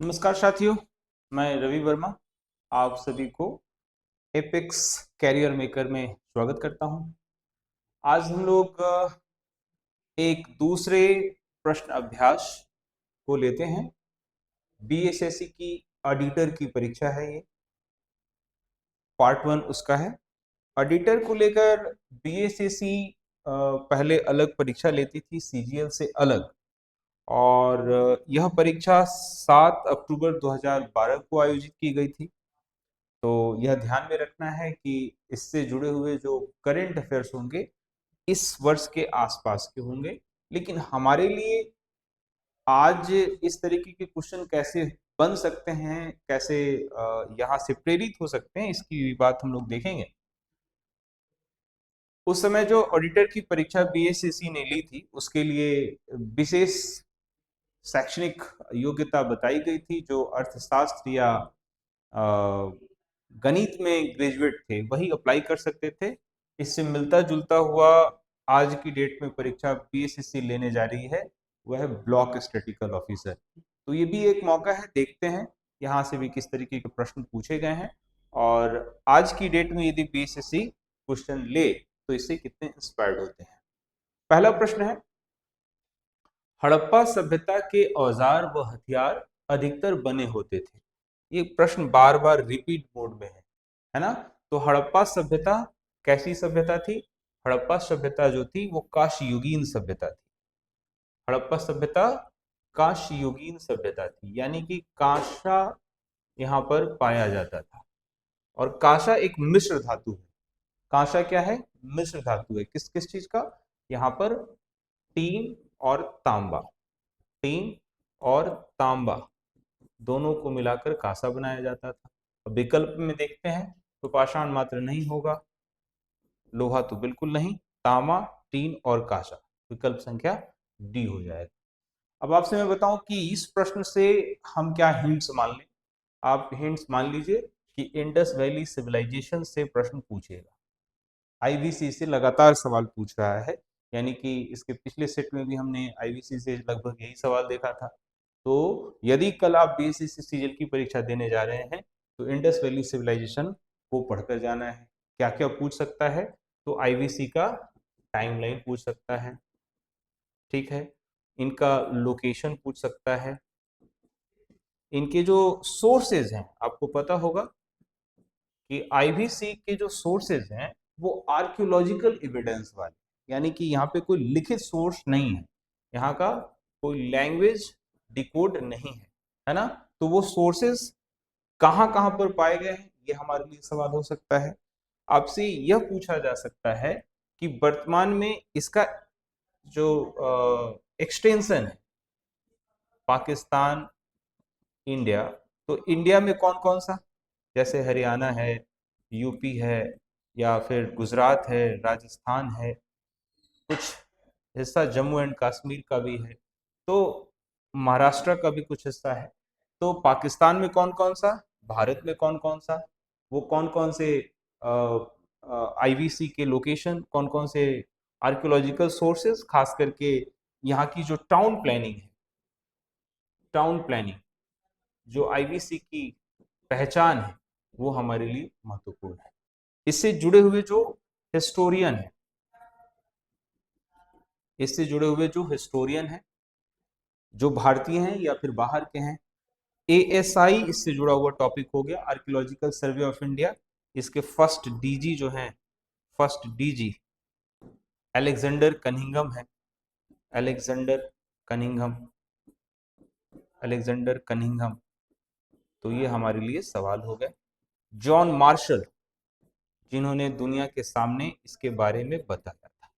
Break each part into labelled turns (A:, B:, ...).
A: नमस्कार साथियों, मैं रवि वर्मा आप सभी को एपेक्स कैरियर मेकर में स्वागत करता हूं। आज हम लोग एक दूसरे प्रश्न अभ्यास को लेते हैं। बीएसएससी की ऑडिटर की परीक्षा है, ये पार्ट 1 उसका है। ऑडिटर को लेकर बीएसएससी पहले अलग परीक्षा लेती थी, सीजीएल से अलग, और यह परीक्षा 7 अक्टूबर 2012 को आयोजित की गई थी। तो यह ध्यान में रखना है कि इससे जुड़े हुए जो करंट अफेयर्स होंगे इस वर्ष के आसपास के होंगे, लेकिन हमारे लिए आज इस तरीके के क्वेश्चन कैसे बन सकते हैं, कैसे यहाँ से प्रेरित हो सकते हैं, इसकी बात हम लोग देखेंगे। उस समय जो ऑडिटर की परीक्षा बीएसएससी ने ली थी उसके लिए विशेष शैक्षणिक योग्यता बताई गई थी। जो अर्थशास्त्र या गणित में ग्रेजुएट थे वही अप्लाई कर सकते थे। इससे मिलता जुलता हुआ आज की डेट में परीक्षा बीएसएससी लेने जा रही है, वह है ब्लॉक स्टैटिस्टिकल ऑफिसर। तो ये भी एक मौका है, देखते हैं यहाँ से भी किस तरीके के प्रश्न पूछे गए हैं और आज की डेट में यदि बीएसएससी क्वेश्चन ले तो इससे कितने इंस्पायर्ड होते हैं। पहला प्रश्न है, हड़प्पा सभ्यता के औजार व हथियार अधिकतर बने होते थे। ये प्रश्न बार बार रिपीट मोड में है ना। तो हड़प्पा सभ्यता कैसी सभ्यता थी? हड़प्पा सभ्यता जो थी वो कांस्ययुगीन सभ्यता थी। हड़प्पा सभ्यता कांस्ययुगीन सभ्यता थी, यानी कि कांसा यहाँ पर पाया जाता था। और कांसा एक मिश्र धातु है। कांसा क्या है? मिश्र धातु है। किस किस चीज का? यहाँ पर टीन और तांबा। टीन और तांबा दोनों को मिलाकर कांसा बनाया जाता था। अब विकल्प में देखते हैं तो पाषाण मात्र नहीं होगा, लोहा तो बिल्कुल नहीं, तांबा, टीन और कांसा, विकल्प संख्या डी हो जाएगा। अब आपसे मैं बताऊं कि इस प्रश्न से हम क्या हिंट्स मान लें। आप हिंट्स मान लीजिए कि इंडस वैली सिविलाइजेशन से प्रश्न पूछेगा। आईवीसी से लगातार सवाल पूछ रहा है, यानी कि इसके पिछले सेट में भी हमने आईवीसी से लगभग यही सवाल देखा था। तो यदि कल आप बीएसएससी सीजीएल की परीक्षा देने जा रहे हैं तो इंडस वैली सिविलाइजेशन को पढ़कर जाना है। क्या क्या पूछ सकता है? तो आईवीसी का टाइमलाइन पूछ सकता है, ठीक है, इनका लोकेशन पूछ सकता है, इनके जो सोर्सेज हैं, आपको पता होगा कि आईवीसी के जो सोर्सेज हैं वो आर्कियोलॉजिकल एविडेंस वाले, यानी कि यहाँ पे कोई लिखित सोर्स नहीं है, यहाँ का कोई लैंग्वेज डिकोड नहीं है ना। तो वो सोर्सेज कहाँ कहाँ पर पाए गए हैं ये हमारे लिए सवाल हो सकता है। आपसे यह पूछा जा सकता है कि वर्तमान में इसका जो एक्सटेंशन है पाकिस्तान, इंडिया, तो इंडिया में कौन कौन सा, जैसे हरियाणा है, यूपी है, या फिर गुजरात है, राजस्थान है, कुछ हिस्सा जम्मू एंड कश्मीर का भी है, तो महाराष्ट्र का भी कुछ हिस्सा है। तो पाकिस्तान में कौन कौन सा, भारत में कौन कौन सा, वो कौन कौन से आईवीसी के लोकेशन, कौन कौन से आर्कियोलॉजिकल सोर्सेज, खास करके यहाँ की जो टाउन प्लानिंग है, टाउन प्लानिंग जो आईवीसी की पहचान है वो हमारे लिए महत्वपूर्ण है। इससे जुड़े हुए जो हिस्टोरियन है, इससे जुड़े हुए जो हिस्टोरियन है, जो भारतीय हैं या फिर बाहर के हैं, एएसआई इससे जुड़ा हुआ टॉपिक हो गया, आर्कियोलॉजिकल सर्वे ऑफ इंडिया। इसके फर्स्ट डीजी जो है, फर्स्ट डीजी अलेक्जेंडर कनिंघम है। अलेक्जेंडर कनिंघम, अलेक्जेंडर कनिंघम, तो ये हमारे लिए सवाल हो गए। जॉन मार्शल, जिन्होंने दुनिया के सामने इसके बारे में बताया था।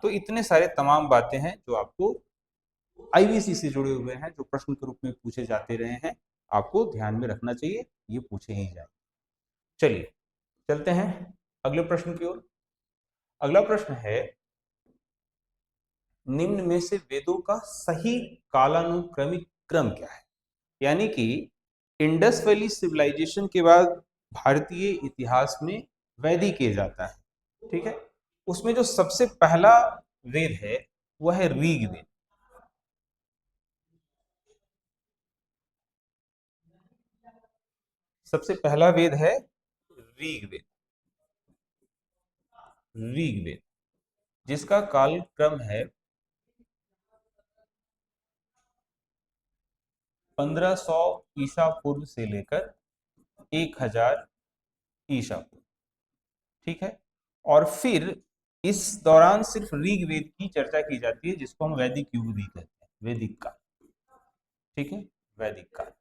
A: तो इतने सारे तमाम बातें हैं जो आपको आईवीसी से जुड़े हुए हैं, जो प्रश्न के रूप में पूछे जाते रहे हैं, आपको ध्यान में रखना चाहिए, ये पूछे ही जाए। चलिए चलते हैं अगले प्रश्न की ओर। अगला प्रश्न है, निम्न में से वेदों का सही कालानुक्रमिक क्रम क्या है? यानी कि इंडस वैली सिविलाइजेशन के बाद भारतीय इतिहास में वैदिक एज आता है, ठीक है। उसमें जो सबसे पहला वेद है वह है ऋग्वेद। सबसे पहला वेद है ऋग्वेद। ऋग्वेद जिसका कालक्रम है 1500 ईसा पूर्व से लेकर 1000 ईसा पूर्व। ठीक है। और फिर इस दौरान सिर्फ ऋग्वेद की चर्चा की जाती है, जिसको हम वैदिक युग भी कहते हैं, वैदिक काल। ठीक है, वैदिक काल।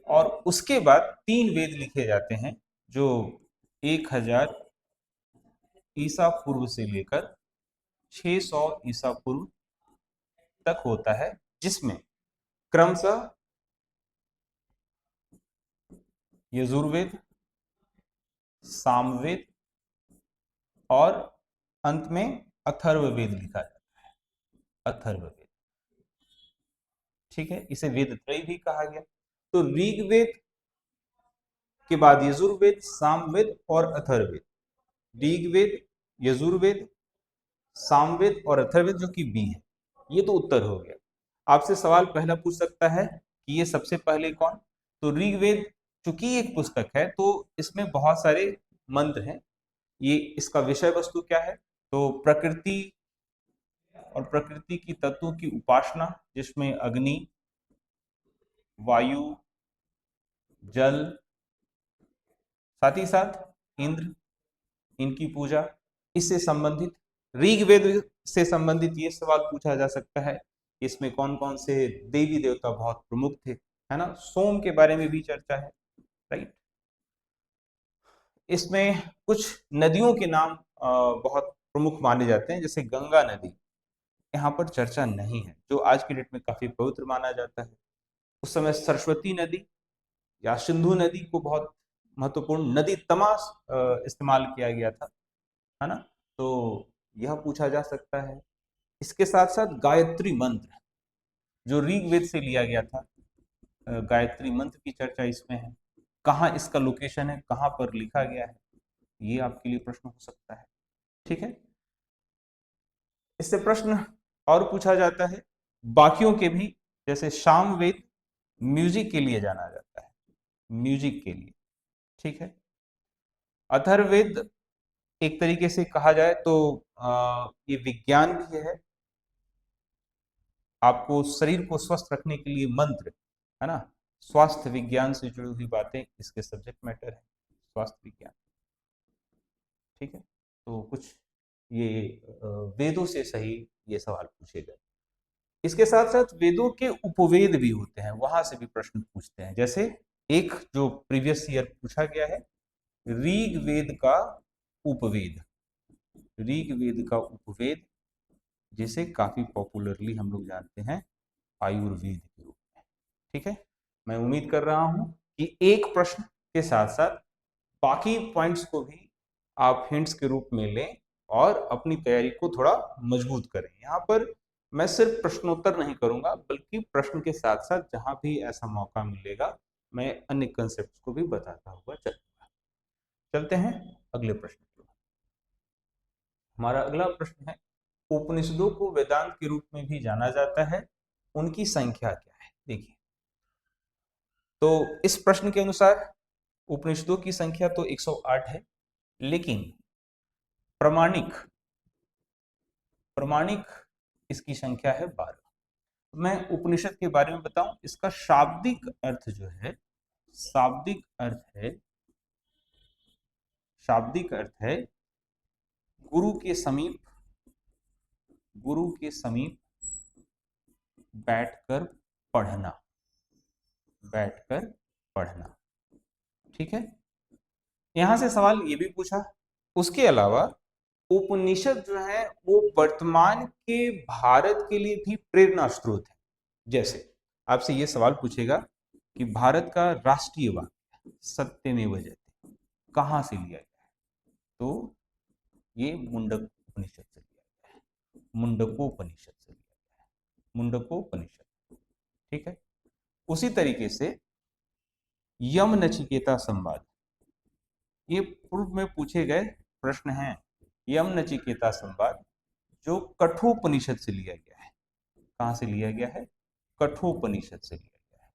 A: और उसके बाद 3 वेद लिखे जाते हैं, जो 1000 ईसा पूर्व से लेकर 600 ईसा पूर्व तक होता है, जिसमें क्रमशः यजुर्वेद, सामवेद और अंत में अथर्ववेद लिखा जाता है। अथर्ववेद। ठीक है, इसे वेद त्रयी भी कहा गया। तो ऋग्वेद के बाद यजुर्वेद, सामवेद और अथर्ववेद। ऋग्वेद, यजुर्वेद, सामवेद और अथर्ववेद, जो कि बी है। ये तो उत्तर हो गया। आपसे सवाल पहला पूछ सकता है कि ये सबसे पहले कौन। तो ऋग्वेद चूंकि एक पुस्तक है, तो इसमें बहुत सारे मंत्र हैं। ये इसका विषय वस्तु क्या है, तो प्रकृति और प्रकृति की तत्वों की उपासना, जिसमें अग्नि, वायु, जल, साथ ही साथ इंद्र, इनकी पूजा। इससे संबंधित ऋग्वेद से संबंधित ये सवाल पूछा जा सकता है, इसमें कौन कौन से देवी देवता बहुत प्रमुख थे, है ना। सोम के बारे में भी चर्चा है, राइट। इसमें कुछ नदियों के नाम बहुत प्रमुख माने जाते हैं, जैसे गंगा नदी। यहाँ पर चर्चा नहीं है, जो आज की डेट में काफी पवित्र माना जाता है। उस समय सरस्वती नदी या सिंधु नदी को बहुत महत्वपूर्ण नदी तमास इस्तेमाल किया गया था, है ना। तो यह पूछा जा सकता है। इसके साथ साथ गायत्री मंत्र, जो ऋग्वेद से लिया गया था, गायत्री मंत्र की चर्चा इसमें है। कहाँ इसका लोकेशन है, कहाँ पर लिखा गया है, ये आपके लिए प्रश्न हो सकता है। ठीक है। इससे प्रश्न और पूछा जाता है बाकियों के भी, जैसे सामवेद म्यूजिक के लिए जाना जाता है, म्यूजिक के लिए। ठीक है। अथर्ववेद एक तरीके से कहा जाए तो ये विज्ञान भी है। आपको शरीर को स्वस्थ रखने के लिए मंत्र, है ना। स्वास्थ्य विज्ञान से जुड़ी हुई बातें इसके सब्जेक्ट मैटर है, स्वास्थ्य विज्ञान। ठीक है। तो कुछ ये वेदों से सही ये सवाल पूछे गए। इसके साथ साथ वेदों के उपवेद भी होते हैं, वहां से भी प्रश्न पूछते हैं। जैसे एक जो प्रीवियस ईयर पूछा गया है, ऋग्वेद का उपवेद। ऋग्वेद का उपवेद, जिसे काफी पॉपुलरली हम लोग जानते हैं आयुर्वेद के रूप में। ठीक है। मैं उम्मीद कर रहा हूं कि एक प्रश्न के साथ साथ बाकी पॉइंट्स को भी आप हिंट्स के रूप में लें और अपनी तैयारी को थोड़ा मजबूत करें। यहाँ पर मैं सिर्फ प्रश्नोत्तर नहीं करूंगा, बल्कि प्रश्न के साथ साथ जहां भी ऐसा मौका मिलेगा, मैं अन्य कंसेप्ट को भी बताता हुआ चलूंगा। चलते हैं अगले प्रश्न की ओर। हमारा अगला प्रश्न है, उपनिषदों को वेदांत के रूप में भी जाना जाता है, उनकी संख्या क्या है। देखिए, तो इस प्रश्न के अनुसार उपनिषदों की संख्या तो 108 है, लेकिन प्रमाणिक प्रमाणिक इसकी संख्या है 12। मैं उपनिषद के बारे में बताऊं, इसका शाब्दिक अर्थ जो है, शाब्दिक अर्थ है, शाब्दिक अर्थ है गुरु के समीप, गुरु के समीप बैठकर पढ़ना, बैठकर पढ़ना। ठीक है। यहां से सवाल ये भी पूछा। उसके अलावा उपनिषद जो है वो वर्तमान के भारत के लिए भी प्रेरणा स्रोत है। जैसे आपसे ये सवाल पूछेगा कि भारत का राष्ट्रीय वाक्य सत्यमेव जयते कहाँ से लिया गया है, तो ये मुंडक उपनिषद से लिया गया है, मुंडकोपनिषद से लिया गया है, मुंडकोपनिषद। ठीक है। उसी तरीके से यम नचिकेता संवाद, ये पूर्व में पूछे गए प्रश्न हैं। यम नचिकेता संवाद जो कठोपनिषद से लिया गया है। कहां से लिया गया है, कठोपनिषद से लिया गया है।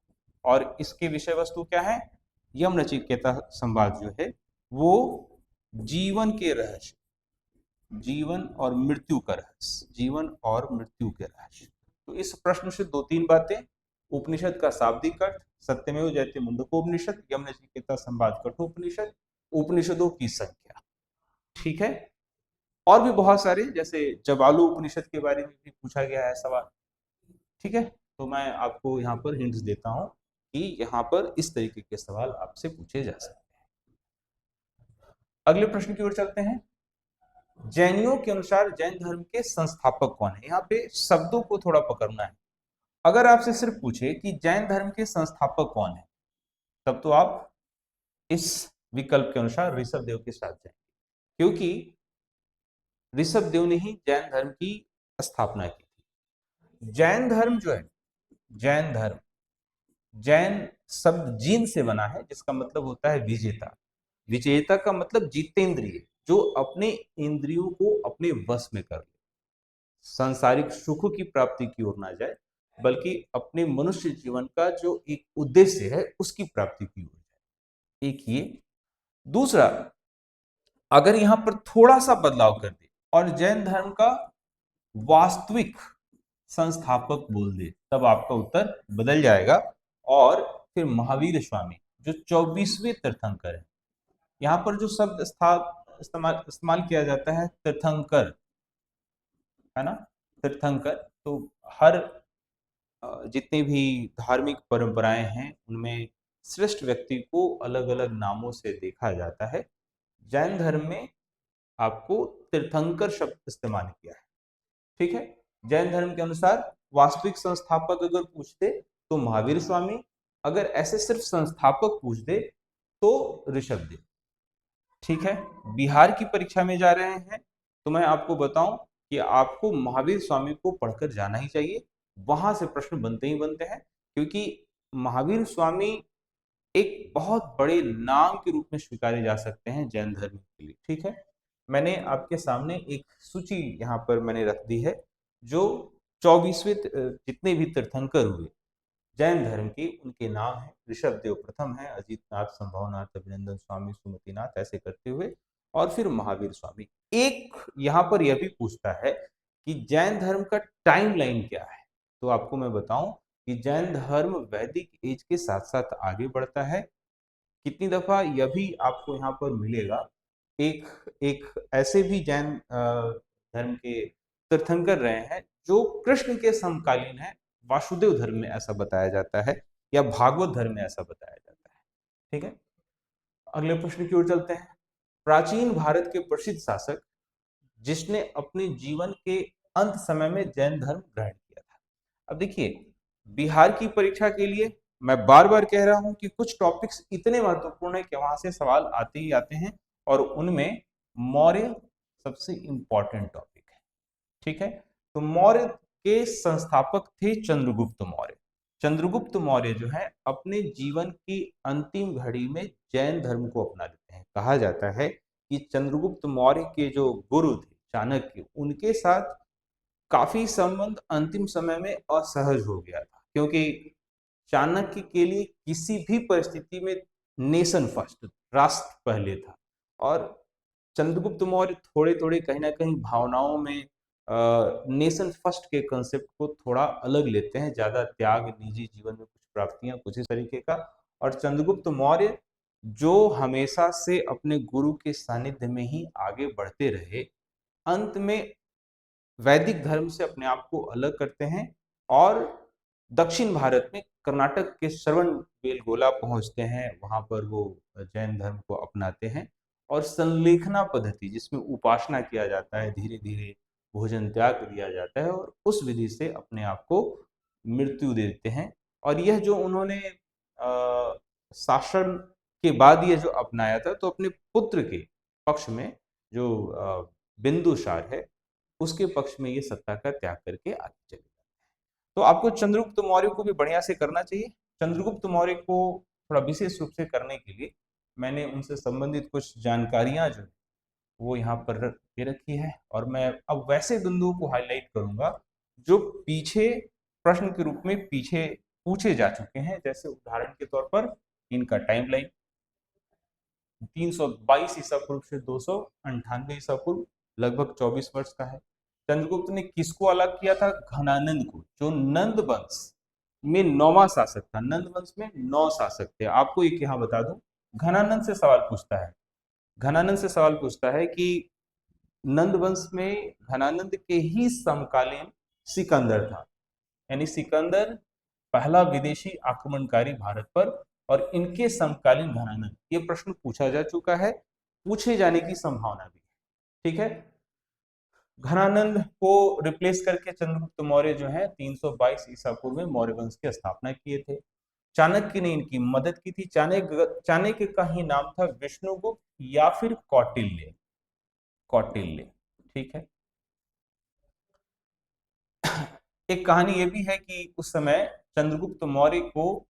A: और इसके विषय वस्तु क्या है, यम नचिकेता संवाद जो है वो जीवन के रहस्य, जीवन और मृत्यु का रहस्य, जीवन और मृत्यु के रहस्य। तो इस प्रश्न से दो तीन बातें, उपनिषद का शाब्दिक अर्थ, सत्यमेव जयते मुंडकोपनिषद, यम नचिकेता संवाद कठोपनिषद, उपनिषदों की संख्या। ठीक है, और भी बहुत सारे, जैसे जवालु उपनिषद के बारे में भी पूछा गया है सवाल। ठीक है, तो मैं आपको यहाँ पर हिंट्स देता हूँ कि यहाँ पर इस तरीके के सवाल आपसे पूछे जा सकते हैं। अगले प्रश्न की ओर चलते हैं। जैनियों के अनुसार जैन धर्म के संस्थापक कौन है? यहाँ पे शब्दों को थोड़ा पकड़ना है। अगर आपसे सिर्फ पूछे कि जैन धर्म के संस्थापक कौन है, तब तो आप इस विकल्प के अनुसार ऋषभ देव के साथ जाएंगे, क्योंकि ऋषभ देव ने ही जैन धर्म की स्थापना की थी। जैन धर्म जो है, जैन धर्म, जैन शब्द जीन से बना है, जिसका मतलब होता है विजेता। विजेता का मतलब जितेंद्रिय, जो अपने इंद्रियों को अपने वश में कर ले, सांसारिक सुखों की प्राप्ति की ओर ना जाए, बल्कि अपने मनुष्य जीवन का जो एक उद्देश्य है उसकी प्राप्ति की ओर जाए। एक ये। दूसरा, अगर यहां पर थोड़ा सा बदलाव कर दे और जैन धर्म का वास्तविक संस्थापक बोल दे, तब आपका उत्तर बदल जाएगा। और फिर महावीर स्वामी जो 24वें तीर्थंकर है, यहाँ पर जो शब्द इस्तेमाल किया जाता है तीर्थंकर, है ना, तीर्थंकर। तो हर जितनी भी धार्मिक परंपराएं हैं उनमें श्रेष्ठ व्यक्ति को अलग अलग नामों से देखा जाता है। जैन धर्म में आपको तीर्थंकर शब्द इस्तेमाल किया है। ठीक है, जैन धर्म के अनुसार वास्तविक संस्थापक अगर पूछते तो महावीर स्वामी, अगर ऐसे सिर्फ संस्थापक पूछ दे तो ऋषभ देव। ठीक है, बिहार की परीक्षा में जा रहे हैं तो मैं आपको बताऊं कि आपको महावीर स्वामी को पढ़कर जाना ही चाहिए, वहां से प्रश्न बनते ही बनते हैं, क्योंकि महावीर स्वामी एक बहुत बड़े नाम के रूप में स्वीकारे जा सकते हैं जैन धर्म के लिए। ठीक है, मैंने आपके सामने एक सूची यहाँ पर मैंने रख दी है, जो 24वें जितने भी तीर्थंकर हुए जैन धर्म के, उनके नाम है। ऋषभ देव प्रथम है, अजीत नाथ, संभवनाथ, अभिनंदन स्वामी, सुमतिनाथ, ऐसे करते हुए, और फिर महावीर स्वामी। एक यहाँ पर यह भी पूछता है कि जैन धर्म का टाइमलाइन क्या है, तो आपको मैं बताऊं कि जैन धर्म वैदिक एज के साथ साथ आगे बढ़ता है। कितनी दफा यह भी आपको यहाँ पर मिलेगा, एक एक ऐसे भी जैन धर्म के तीर्थंकर रहे हैं जो कृष्ण के समकालीन है। वासुदेव धर्म में ऐसा बताया जाता है, या भागवत धर्म में ऐसा बताया जाता है। ठीक है, अगले प्रश्न की ओर चलते हैं। प्राचीन भारत के प्रसिद्ध शासक जिसने अपने जीवन के अंत समय में जैन धर्म ग्रहण किया था। अब देखिए, बिहार की परीक्षा के लिए मैं बार बार कह रहा हूं कि कुछ टॉपिक्स इतने महत्वपूर्ण है कि वहां से सवाल आते ही आते हैं, और उनमें मौर्य सबसे इंपॉर्टेंट टॉपिक है। ठीक है, तो मौर्य के संस्थापक थे चंद्रगुप्त मौर्य। चंद्रगुप्त मौर्य जो है अपने जीवन की अंतिम घड़ी में जैन धर्म को अपना लेते हैं। कहा जाता है कि चंद्रगुप्त मौर्य के जो गुरु थे चाणक्य, उनके साथ काफी संबंध अंतिम समय में असहज हो गया था, क्योंकि चाणक्य के लिए किसी भी परिस्थिति में नेशन फर्स्ट, राष्ट्र पहले था, और चंद्रगुप्त मौर्य थोड़े थोड़े कहीं ना कहीं भावनाओं में नेशन फर्स्ट के कंसेप्ट को थोड़ा अलग लेते हैं, ज्यादा त्याग, निजी जीवन में कुछ प्राप्तियां, कुछ इस तरीके का। और चंद्रगुप्त मौर्य जो हमेशा से अपने गुरु के सानिध्य में ही आगे बढ़ते रहे, अंत में वैदिक धर्म से अपने आप को अलग करते हैं और दक्षिण भारत में कर्नाटक के श्रवण बेलगोला पहुंचते हैं। वहां पर वो जैन धर्म को अपनाते हैं, और संलेखना पद्धति जिसमें उपासना किया जाता है, धीरे धीरे भोजन त्याग दिया जाता है, और उस विधि से अपने आप को मृत्यु देते हैं। और यह जो उन्होंने शासन के बाद ये जो अपनाया था, तो अपने पुत्र के पक्ष में जो बिंदुसार है उसके पक्ष में ये सत्ता का त्याग करके आगे चले जाते हैं। तो आपको चंद्रगुप्त मौर्य को भी बढ़िया से करना चाहिए। चंद्रगुप्त मौर्य को थोड़ा विशेष रूप से करने के लिए मैंने उनसे संबंधित कुछ जानकारियां जो वो यहाँ पर दे रखी है, और मैं अब वैसे बिंदुओं को हाईलाइट करूंगा जो पीछे प्रश्न के रूप में पीछे पूछे जा चुके हैं। जैसे उदाहरण के तौर पर इनका टाइमलाइन, 322 ईसा पूर्व से 298 ईसा पूर्व, लगभग 24 वर्ष का है। चंद्रगुप्त ने किसको अलग किया था? घनानंद को, जो नंद वंश में 9वां शासक था। नंद वंश में 9 शासक थे। आपको एक यहाँ बता दूं, घनानंद से सवाल पूछता है, घनानंद से सवाल पूछता है कि नंद वंश में घनानंद के ही समकालीन सिकंदर था, यानी सिकंदर पहला विदेशी आक्रमणकारी भारत पर, और इनके समकालीन घनानंद। ये प्रश्न पूछा जा चुका है, पूछे जाने की संभावना भी है। ठीक है, घनानंद को रिप्लेस करके चंद्रगुप्त मौर्य जो है 322 ईसा पूर्व में मौर्य वंश की स्थापना किए थे। चाणक्य ने इनकी मदद की थी। चाणक्य का ही नाम था विष्णुगुप्त या फिर कौटिल्य, कौटिल्य। ठीक है, एक कहानी ये भी है कि उस समय चंद्रगुप्त मौर्य को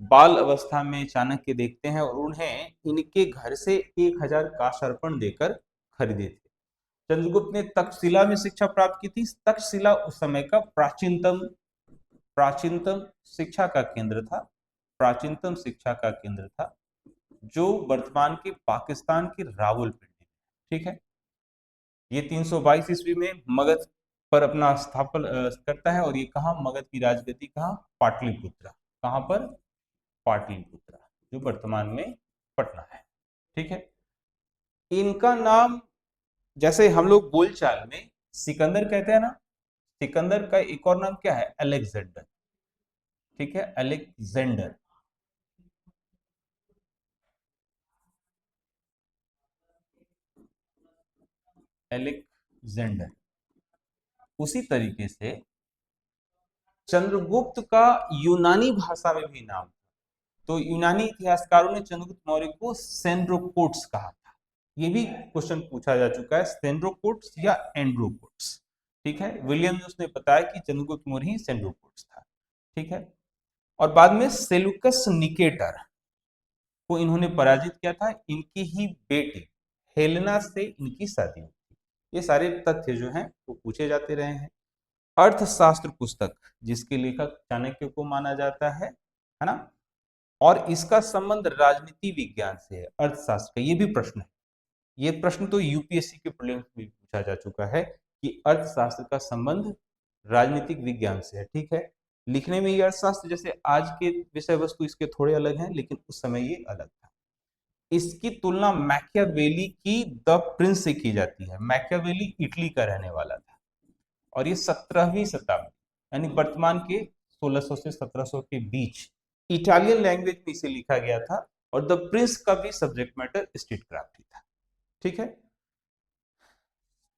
A: बाल अवस्था में चाणक्य देखते हैं और उन्हें इनके घर से 1000 काशार्पण देकर खरीदे थे। चंद्रगुप्त ने तक्षशिला में शिक्षा प्राप्त की थी। तक्षशिला उस समय का प्राचीनतम शिक्षा का केंद्र था, प्राचीनतम शिक्षा का केंद्र था, जो वर्तमान के पाकिस्तान की रावलपिंडी। ठीक है, ये 322 ईस्वी में मगध पर अपना स्थापन करता है, और ये कहा, मगध की राजगद्दी कहा? पाटलिपुत्र। कहां पर? पाटलिपुत्र, जो वर्तमान में पटना है। ठीक है, इनका नाम, जैसे हम लोग बोलचाल में सिकंदर कहते हैं ना, सिकंदर का एक और नाम क्या है? अलेक्जेंडर। ठीक है, अलेक्जेंडर। अलेक्जेंडर। उसी तरीके से चंद्रगुप्त का यूनानी भाषा में भी नाम, तो यूनानी इतिहासकारों ने चंद्रगुप्त मौर्य को सेंड्रोकोट्स कहा था। ये भी क्वेश्चन पूछा जा चुका है, सेंड्रोकोट्स या एंड्रोकोट्स। ठीक है, विलियम ने उसने बताया कि चंद्रगुप्त मौर्य ही सेंड्रोकोट्स था। ठीक है, और बाद में सेलुकस निकेटर को इन्होंने पराजित किया था। इनकी ही बेटी हेलेना से इनकी शादी हुई थी। ये सारे तथ्य जो हैं वो पूछे जाते रहे हैं। अर्थशास्त्र पुस्तक, जिसके लेखक चाणक्य को माना जाता है ना, और इसका संबंध राजनीति विज्ञान से है, अर्थशास्त्र का। ये भी प्रश्न है, ये प्रश्न तो यूपीएससी के प्रीलिम्स में पूछा जा चुका है कि अर्थशास्त्र का संबंध राजनीतिक विज्ञान से है। ठीक है, लिखने में ये अर्थशास्त्र, जैसे आज के विषय वस्तु इसके थोड़े अलग हैं, लेकिन उस समय ये अलग था। इसकी तुलना मैकियावेली की द प्रिंस से की जाती है। मैकियावेली इटली का रहने वाला था, और ये 17वीं शताब्दी, यानी वर्तमान के 1600 से 1700 के बीच इटालियन लैंग्वेज में इसे लिखा गया था, और द प्रिंस का भी सब्जेक्ट मैटर स्टेटक्राफ्ट ही था। ठीक है,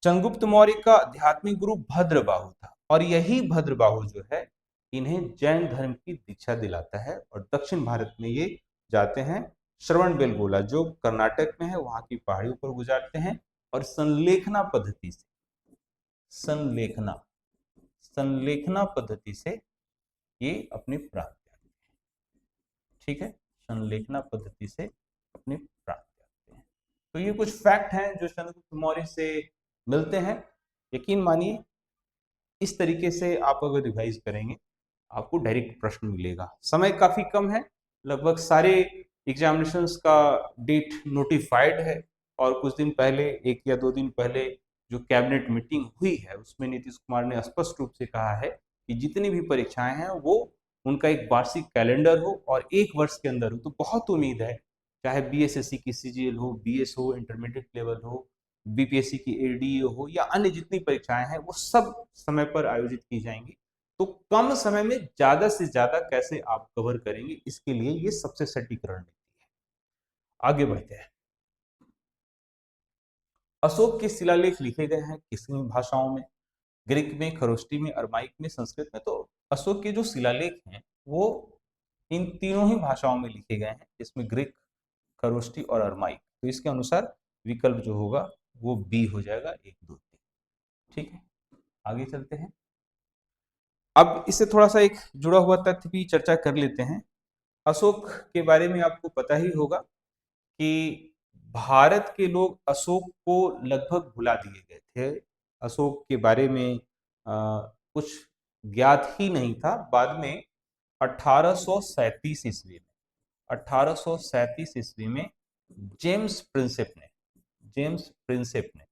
A: चंद्रगुप्त मौर्य का आध्यात्मिक गुरु भद्रबाहु था, और यही भद्रबाहु जो है इन्हें जैन धर्म की दीक्षा दिलाता है, और दक्षिण भारत में ये जाते हैं, श्रवण बेलगोला जो कर्नाटक में है, वहां की पहाड़ियों पर गुजारते हैं, और संलेखना पद्धति से, संलेखना संलेखना पद्धति से ये अपने प्राप्त करते हैं। ठीक है, संलेखना पद्धति से अपने प्राप्त करते हैं। तो ये कुछ फैक्ट हैं जो चंद्रगुप्त मौर्य से मिलते हैं। यकीन मानिए, इस तरीके से आप अगर रिवाइज करेंगे आपको डायरेक्ट प्रश्न मिलेगा। समय काफी कम है, लगभग सारे एग्जामिनेशंस का डेट नोटिफाइड है, और कुछ दिन पहले, 1 या 2 दिन पहले जो कैबिनेट मीटिंग हुई है उसमें नीतीश कुमार ने स्पष्ट रूप से कहा है कि जितनी भी परीक्षाएं हैं वो उनका एक वार्षिक कैलेंडर हो और 1 वर्ष के अंदर हो। तो बहुत उम्मीद है, चाहे बीएसएससी की सीजीएल हो, बीएस हो, इंटरमीडिएट लेवल हो, बीपीएससी की एडीए हो, या अन्य जितनी परीक्षाएं हैं वो सब समय पर आयोजित की जाएंगी। तो कम समय में ज्यादा से ज्यादा कैसे आप कवर करेंगे, इसके लिए ये सबसे सटीक रणनीति है। आगे बढ़ते हैं। अशोक के शिलालेख लिखे गए हैं कितनी भाषाओं में? ग्रीक में, खरोष्टी में, अरमाइक में, संस्कृत में। तो अशोक के जो शिलालेख हैं वो इन तीनों ही भाषाओं में लिखे गए हैं, जिसमें ग्रीक, खरोष्टी और अरमाइक। तो इसके अनुसार विकल्प जो होगा वो बी हो जाएगा, 1, 2, 3। ठीक है, आगे चलते हैं। अब इससे थोड़ा सा एक जुड़ा हुआ तथ्य भी चर्चा कर लेते हैं। अशोक के बारे में आपको पता ही होगा कि भारत के लोग अशोक को लगभग भुला दिए गए थे। अशोक के बारे में कुछ ज्ञात ही नहीं था। बाद में 1837 ईस्वी में 1837 ईस्वी में जेम्स प्रिंसेप ने जेम्स प्रिंसेप ने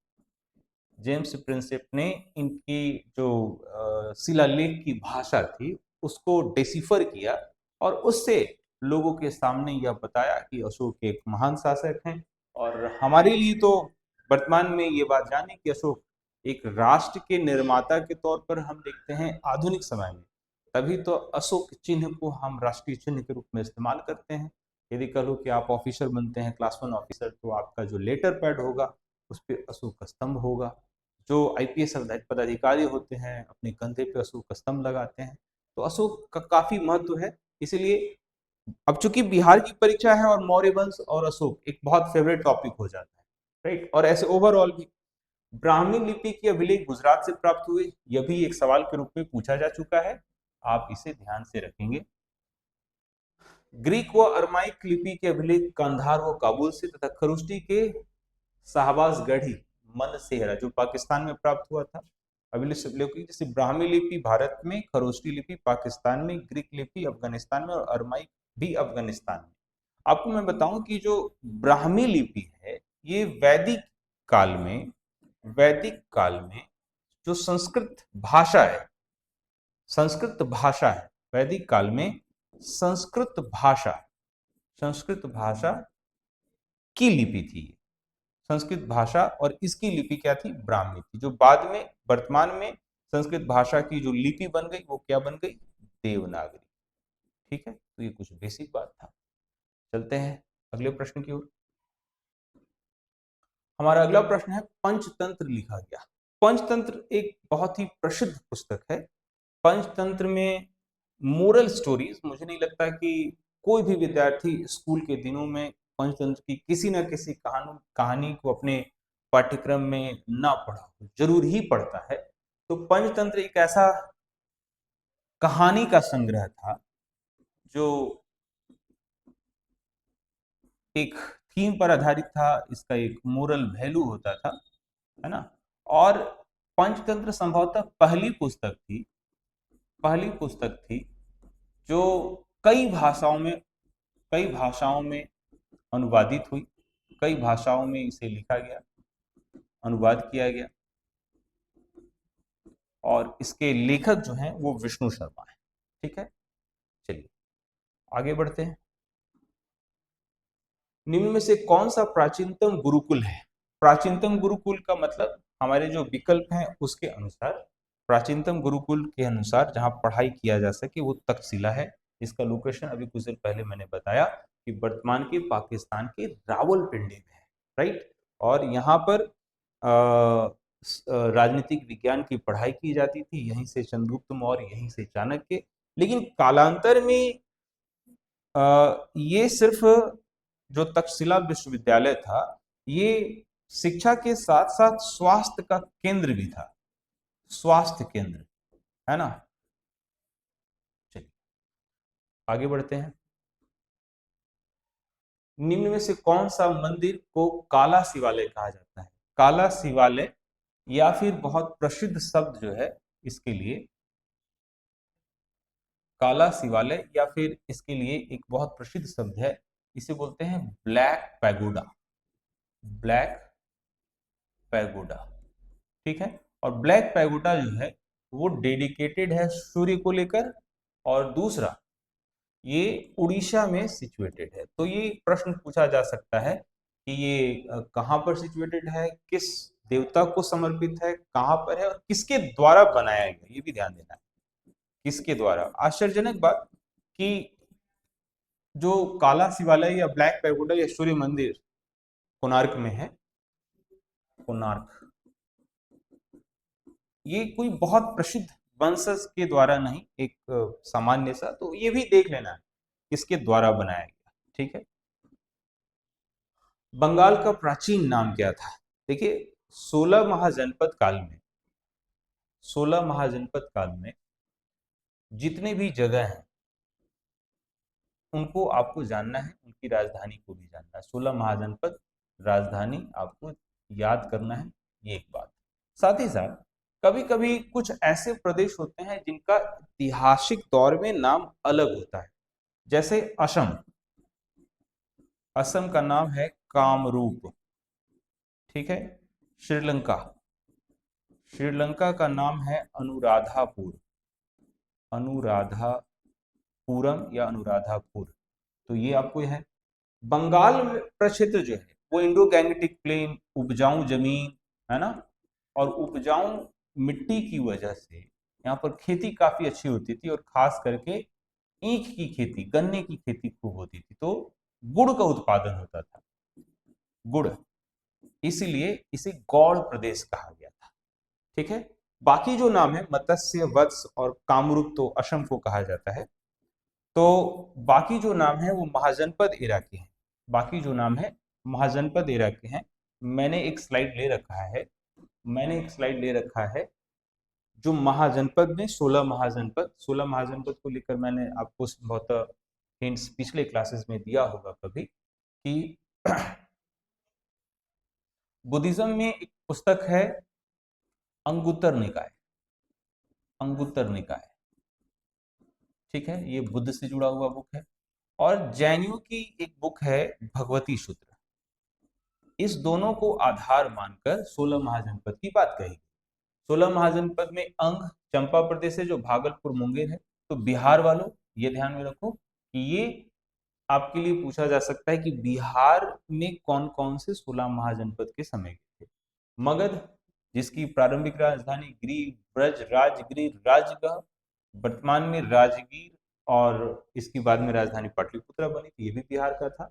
A: जेम्स प्रिंसेप ने इनकी जो शिलालेख की भाषा थी उसको डेसिफर किया और उससे लोगों के सामने यह बताया कि अशोक एक महान शासक हैं। और हमारे लिए तो वर्तमान में ये बात जाने कि अशोक एक राष्ट्र के निर्माता के तौर पर हम देखते हैं आधुनिक समय में, तभी तो अशोक चिन्ह को हम राष्ट्रीय चिन्ह के रूप में इस्तेमाल करते हैं। यदि कहो कि आप ऑफिसर बनते हैं, क्लास 1 ऑफिसर, तो आपका जो लेटर पैड होगा उस पर अशोक का स्तंभ होगा। जो आईपीएस पदाधिकारी होते हैं अपने कंधे पे अशोक का स्तंभ लगाते हैं। तो अशोक का काफी महत्व है। इसीलिए अब चूंकि बिहार की परीक्षा है और मौर्य वंश और अशोक एक बहुत फेवरेट टॉपिक हो जाता है, राइट। और ऐसे ओवरऑल भी ब्राह्मी लिपि के अभिलेख गुजरात से प्राप्त हुए, यह भी एक सवाल के रूप में पूछा जा चुका है, आप इसे ध्यान से रखेंगे। ग्रीक व अरमाइक लिपि के अभिलेख कंधार व काबुल से तथा खरुष्टी के शाहबाज गढ़ी मन सेहरा जो पाकिस्तान में प्राप्त हुआ था। अभिलेख जैसे ब्राह्मी लिपि भारत में, खरोष्टी लिपि पाकिस्तान में, ग्रीक लिपि अफगानिस्तान में और अरमाइक भी अफगानिस्तान में। आपको मैं बताऊं कि जो ब्राह्मी लिपि है ये वैदिक काल में जो संस्कृत भाषा है, वैदिक काल में संस्कृत भाषा की लिपि थी। संस्कृत भाषा और इसकी लिपि क्या थी? ब्राह्मी थी, जो बाद में वर्तमान में संस्कृत भाषा की जो लिपि बन गई वो क्या बन गई? देवनागरी। ठीक है, तो ये कुछ बेसिक बात था। चलते हैं अगले प्रश्न की ओर। हमारा अगला प्रश्न है, पंचतंत्र लिखा गया। पंचतंत्र एक बहुत ही प्रसिद्ध पुस्तक है। पंचतंत्र में मोरल स्टोरीज, मुझे नहीं लगता कि कोई भी विद्यार्थी स्कूल के दिनों में पंचतंत्र की किसी न किसी कहानी को अपने पाठ्यक्रम में ना पढ़ा हो, जरूर ही पढ़ता है। तो पंचतंत्र एक ऐसा कहानी का संग्रह था जो एक थीम पर आधारित था, इसका एक मोरल वैल्यू होता था, है ना। और पंचतंत्र संभवतः पहली पुस्तक थी जो कई भाषाओं में अनुवादित हुई, कई भाषाओं में इसे लिखा गया, अनुवाद किया गया। और इसके लेखक जो हैं वो विष्णु शर्मा है। ठीक है, चलिए आगे बढ़ते हैं। निम्न में से कौन सा प्राचीनतम गुरुकुल है? प्राचीनतम गुरुकुल का मतलब हमारे जो विकल्प हैं उसके अनुसार, प्राचीनतम गुरुकुल के अनुसार जहां पढ़ाई किया जा सके वो तक्षशिला है। इसका लोकेशन अभी कुछ देर पहले मैंने बताया कि वर्तमान के पाकिस्तान के रावलपिंडी में है, राइट। और यहाँ पर राजनीतिक विज्ञान की पढ़ाई की जाती थी, यहीं से चंद्रगुप्त मौर्य, यहीं से चाणक्य। लेकिन कालांतर में ये सिर्फ जो तक्षशिला विश्वविद्यालय था ये शिक्षा के साथ साथ स्वास्थ्य का केंद्र भी था, स्वास्थ्य केंद्र, है ना। चलिए आगे बढ़ते हैं। निम्न में से कौन सा मंदिर को काला शिवालय कहा जाता है? काला शिवालय या फिर बहुत प्रसिद्ध शब्द जो है इसके लिए, काला शिवालय या फिर इसके लिए एक बहुत प्रसिद्ध शब्द है, इसे बोलते हैं ब्लैक पैगोडा। ब्लैक पैगोडा, ठीक है। और ब्लैक पैगोडा जो है वो डेडिकेटेड है सूर्य को लेकर, और दूसरा ये उड़ीसा में सिचुएटेड है। तो ये प्रश्न पूछा जा सकता है कि ये कहाँ पर सिचुएटेड है, किस देवता को समर्पित है, कहाँ पर है और किसके द्वारा बनाया गया, ये भी ध्यान देना है, किसके द्वारा। आश्चर्यजनक बात कि जो काला शिवालय या ब्लैक पैगोडा या सूर्य मंदिर कोणार्क में है, कोणार्क, ये कोई बहुत प्रसिद्ध वंशज के द्वारा नहीं, एक सामान्य सा, तो ये भी देख लेना है किसके द्वारा बनाया गया। ठीक है, बंगाल का प्राचीन नाम क्या था? देखिए 16 महाजनपद काल में जितने भी जगह हैं उनको आपको जानना है, उनकी राजधानी को भी जानना है। 16 महाजनपद राजधानी आपको याद करना है, ये एक बात। साथ ही साथ कभी कभी कुछ ऐसे प्रदेश होते हैं जिनका ऐतिहासिक दौर में नाम अलग होता है, जैसे असम। असम का नाम है कामरूप, ठीक है। श्रीलंका, श्रीलंका का नाम है अनुराधापुर, अनुराधापुरम या अनुराधापुर, तो ये आपको है। बंगाल प्रक्षेत्र जो है वो इंडो गैंगेटिक प्लेन, उपजाऊ जमीन, है ना, और उपजाऊ मिट्टी की वजह से यहाँ पर खेती काफी अच्छी होती थी, और खास करके ईख की खेती, गन्ने की खेती खूब होती थी, तो गुड़ का उत्पादन होता था, गुड़, इसीलिए इसे गौड़ प्रदेश कहा गया था, ठीक है। बाकी जो नाम है मत्स्य, वत्स और कामरूप तो असम को कहा जाता है। तो बाकी जो नाम है वो महाजनपद एरा के हैं, बाकी जो नाम है महाजनपद एरा के हैं। मैंने एक स्लाइड ले रखा है, मैंने एक स्लाइड ले रखा है जो महाजनपद में 16 महाजनपद, 16 महाजनपद को लेकर मैंने आपको बहुत हिंट्स पिछले क्लासेस में दिया होगा कभी, कि बुद्धिज्म में एक पुस्तक है अंगुत्तर निकाय, अंगुत्तर निकाय, ठीक है, ये बुद्ध से जुड़ा हुआ बुक है। और जैनियों की एक बुक है भगवती सूत्र, इस दोनों को आधार मानकर 16 महाजनपद की बात कही। 16 महाजनपद में अंग चंपा प्रदेश है जो भागलपुर मुंगेर है। तो बिहार वालों ये ध्यान में रखो कि ये आपके लिए पूछा जा सकता है कि बिहार में कौन कौन से 16 महाजनपद के समय के थे। मगध, जिसकी प्रारंभिक राजधानी गिरि, ब्रज, राजगिर, राजगढ़, वर्तमान में राजगीर, और इसकी बाद में राजधानी पाटलिपुत्रा बनी थी, ये भी बिहार का था।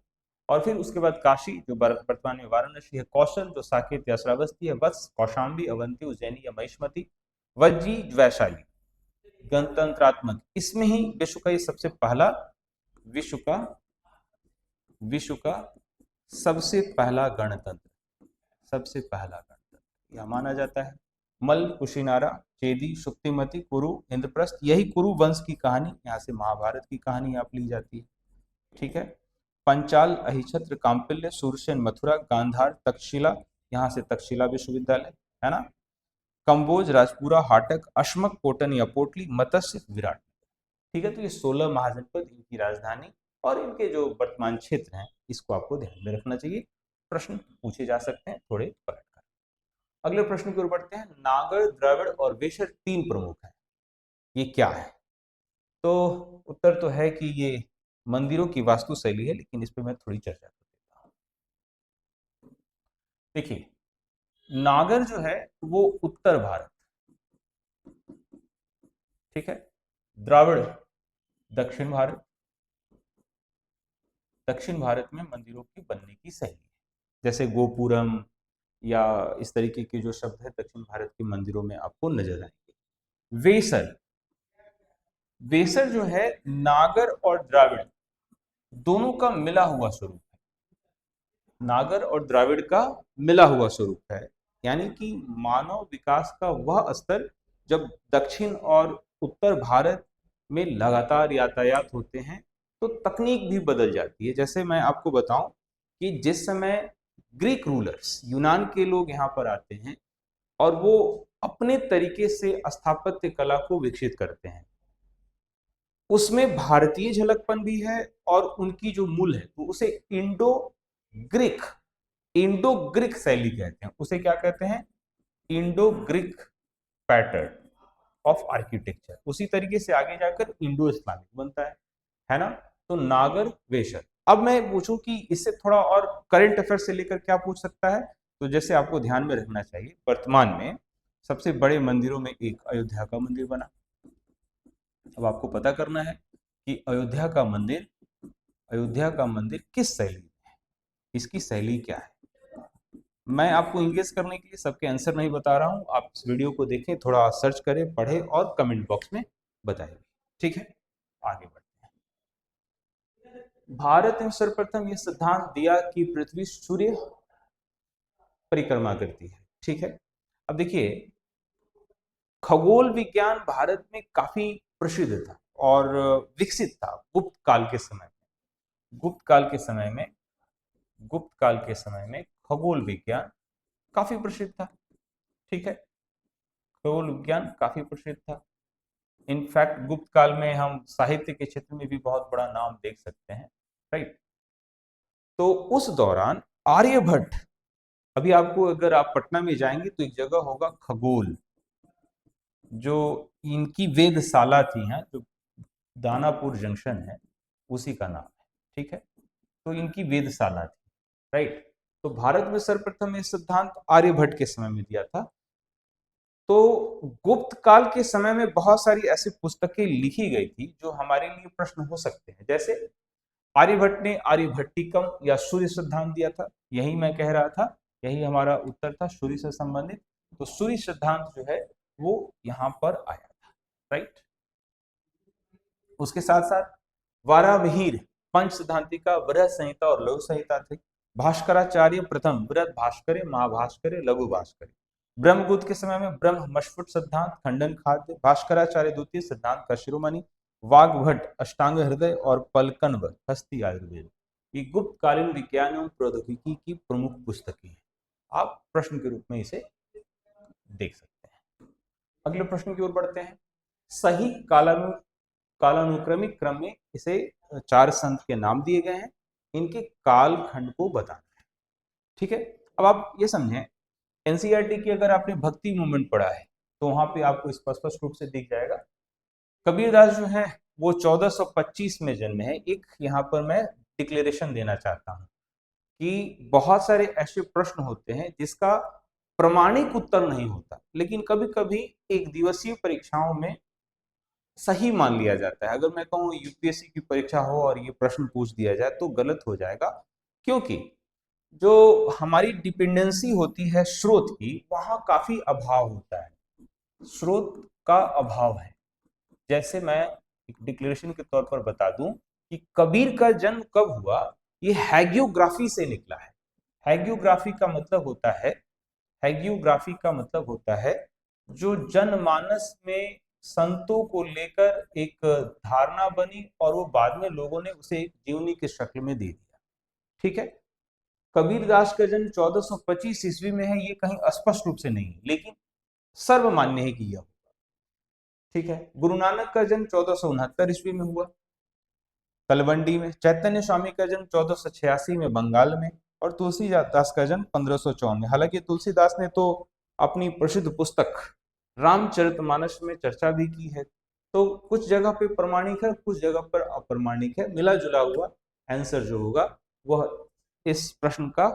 A: और फिर उसके बाद काशी जो वर्तमान में वाराणसी है, कौशल जो साकेत या श्रावस्ती है, वत्स, कौशाम्बी, अवंती, उज्जैनी या महिष्मती, वज्जी, वैशाली, गणतंत्रात्मक, इसमें ही विश्व का ये सबसे पहला, विश्व का सबसे पहला गणतंत्र, सबसे पहला गणतंत्र यह माना जाता है। मल, कुशिनारा, चेदी, शुक्तिमती, कुरु, इंद्रप्रस्थ, यही कुरु वंश की कहानी, यहाँ से महाभारत की कहानी आप ली जाती है, ठीक है। पंचाल, अहिछत्र, काम्पिल्य, सूरसेन, मथुरा, गांधार, तक्षशिला, यहाँ से तक्षशिला विश्वविद्यालय, है ना, कंबोज, राजपुरा, हाटक, अश्मक, कोटन या पोटली, मत्स्य, विराट, ठीक है। तो ये 16 महाजनपद, इनकी राजधानी और इनके जो वर्तमान क्षेत्र हैं, इसको आपको ध्यान में रखना चाहिए, प्रश्न पूछे जा सकते हैं थोड़े पलट कर। अगले प्रश्न की ओर बढ़ते हैं। नागर, द्रविड़ और वेशर तीन प्रमुख हैं, ये क्या है? तो उत्तर तो है कि ये मंदिरों की वास्तुशैली है, लेकिन इस पर मैं थोड़ी चर्चा कर देता हूं। देखिए, नागर जो है वो उत्तर भारत, ठीक है, द्राविड़ दक्षिण भारत, दक्षिण भारत में मंदिरों की बनने की शैली है, जैसे गोपुरम या इस तरीके के जो शब्द है दक्षिण भारत के मंदिरों में आपको नजर आएंगे। वेसर, वेसर जो है नागर और द्राविड़ दोनों का मिला हुआ स्वरूप है, नागर और द्राविड़ का मिला हुआ स्वरूप है, यानी कि मानव विकास का वह स्तर जब दक्षिण और उत्तर भारत में लगातार यातायात होते हैं तो तकनीक भी बदल जाती है। जैसे मैं आपको बताऊं कि जिस समय ग्रीक रूलर्स, यूनान के लोग यहाँ पर आते हैं और वो अपने तरीके से स्थापत्य कला को विकसित करते हैं, उसमें भारतीय झलकपन भी है, और उनकी जो मूल है तो उसे इंडो ग्रीक, इंडो ग्रीक शैली कहते हैं, उसे क्या कहते हैं? Indo Greek pattern of architecture. उसी तरीके से आगे जाकर इंडो इस्लामिक बनता है ना। तो नागर, वेशर। अब मैं पूछूं कि इससे थोड़ा और करंट अफेयर से लेकर क्या पूछ सकता है, तो जैसे आपको ध्यान में रखना चाहिए, वर्तमान में सबसे बड़े मंदिरों में एक अयोध्या का मंदिर बना। अब आपको पता करना है कि अयोध्या का मंदिर किस शैली में है, इसकी शैली क्या है। मैं आपको इंगेज करने के लिए सबके आंसर नहीं बता रहा हूं, आप इस वीडियो को देखें, थोड़ा सर्च करें, पढ़ें और कमेंट बॉक्स में बताइए, ठीक है। आगे बढ़ते हैं। भारत ने सर्वप्रथम यह सिद्धांत दिया कि पृथ्वी सूर्य परिक्रमा करती है, ठीक है। अब देखिए, खगोल विज्ञान भारत में काफी प्रसिद्ध था और विकसित था गुप्त काल के समय में। गुप्त काल के समय में खगोल विज्ञान काफी प्रसिद्ध था, ठीक है, खगोल विज्ञान काफी प्रसिद्ध था। इनफैक्ट गुप्त काल में हम साहित्य के क्षेत्र में भी बहुत बड़ा नाम देख सकते हैं, राइट। तो उस दौरान आर्यभट्ट, अभी आपको अगर आप पटना में जाएंगे तो एक जगह होगा खगोल, जो इनकी वेधशाला थी, है जो दानापुर जंक्शन है उसी का नाम है। ठीक है, तो इनकी वेधशाला थी, राइट। तो भारत में सर्वप्रथम ये सिद्धांत आर्यभट्ट के समय में दिया था। तो गुप्त काल के समय में बहुत सारी ऐसी पुस्तकें लिखी गई थी जो हमारे लिए प्रश्न हो सकते हैं। जैसे आर्यभट्ट ने आर्यभट्टिकम या सूर्य सिद्धांत दिया था, यही मैं कह रहा था, यही हमारा उत्तर था सूर्य से संबंधित। तो सूर्य सिद्धांत जो है वो यहाँ पर आया था, राइट। उसके साथ साथ वारामिहिर पंच सिद्धांति का बृहद संहिता और लघु संहिता थे। भास्कराचार्य प्रथम बृहद भास्करे महाभास्करे लघु भास्करे। ब्रह्मगुप्त के समय में ब्रह्मस्फुट सिद्धांत खंडन खाद्य। भास्कराचार्य द्वितीय सिद्धांत का शिरोमणि। वाग्भट अष्टांग हृदय और पलकनव हस्ती आयुर्वेद। ये गुप्त कालीन विज्ञान एवं प्रौद्योगिकी की प्रमुख पुस्तकें हैं। आप प्रश्न के रूप में इसे देख सकते हैं। अगले प्रश्न की ओर बढ़ते हैं। सही कालानुक्रमिक क्रम में इसे चार संत के नाम दिए गए हैं, इनके कालखंड को बताना है। ठीक है, अब आप ये समझें, एनसीईआरटी की अगर आपने भक्ति मूवमेंट पढ़ा है तो वहां पे आपको स्पष्ट रूप से दिख जाएगा। कबीरदास जो है वो 1425 में जन्मे हैं। एक यहाँ पर मैं डिक्लेरेशन देना चाहता हूँ कि बहुत सारे ऐसे प्रश्न होते हैं जिसका प्रमाणिक उत्तर नहीं होता, लेकिन कभी कभी एक दिवसीय परीक्षाओं में सही मान लिया जाता है। अगर मैं कहूँ यूपीएससी की परीक्षा हो और ये प्रश्न पूछ दिया जाए तो गलत हो जाएगा, क्योंकि जो हमारी डिपेंडेंसी होती है स्रोत की, वहां काफी अभाव होता है, स्रोत का अभाव है। जैसे मैं एक डिक्लेरेशन के तौर पर बता दूं कि कबीर का जन्म कब हुआ, ये हैगियोग्राफी से निकला है। हैगियोग्राफी का मतलब होता है, हैगियोग्राफी का मतलब होता है जो जनमानस में संतों को लेकर एक धारणा बनी और वो बाद में लोगों ने उसे एक जीवनी की शक्ल में दे दिया। ठीक है, कबीरदास का जन्म 1425 ईस्वी में है, ये कहीं स्पष्ट रूप से नहीं है, लेकिन सर्वमान्य है कि यह होगा। ठीक है, गुरु नानक का जन्म 1469 ईस्वी में हुआ तलवंडी में। चैतन्य स्वामी का जन्म 1486 में बंगाल में। और तुलसीदास का जन्म 1554 में। हालांकि तुलसीदास ने तो अपनी प्रसिद्ध पुस्तक रामचरितमानस में चर्चा भी की है। तो कुछ जगह पे प्रमाणिक है, कुछ जगह पर अप्रमाणिक है। मिला जुला हुआ आंसर जो होगा वह इस प्रश्न का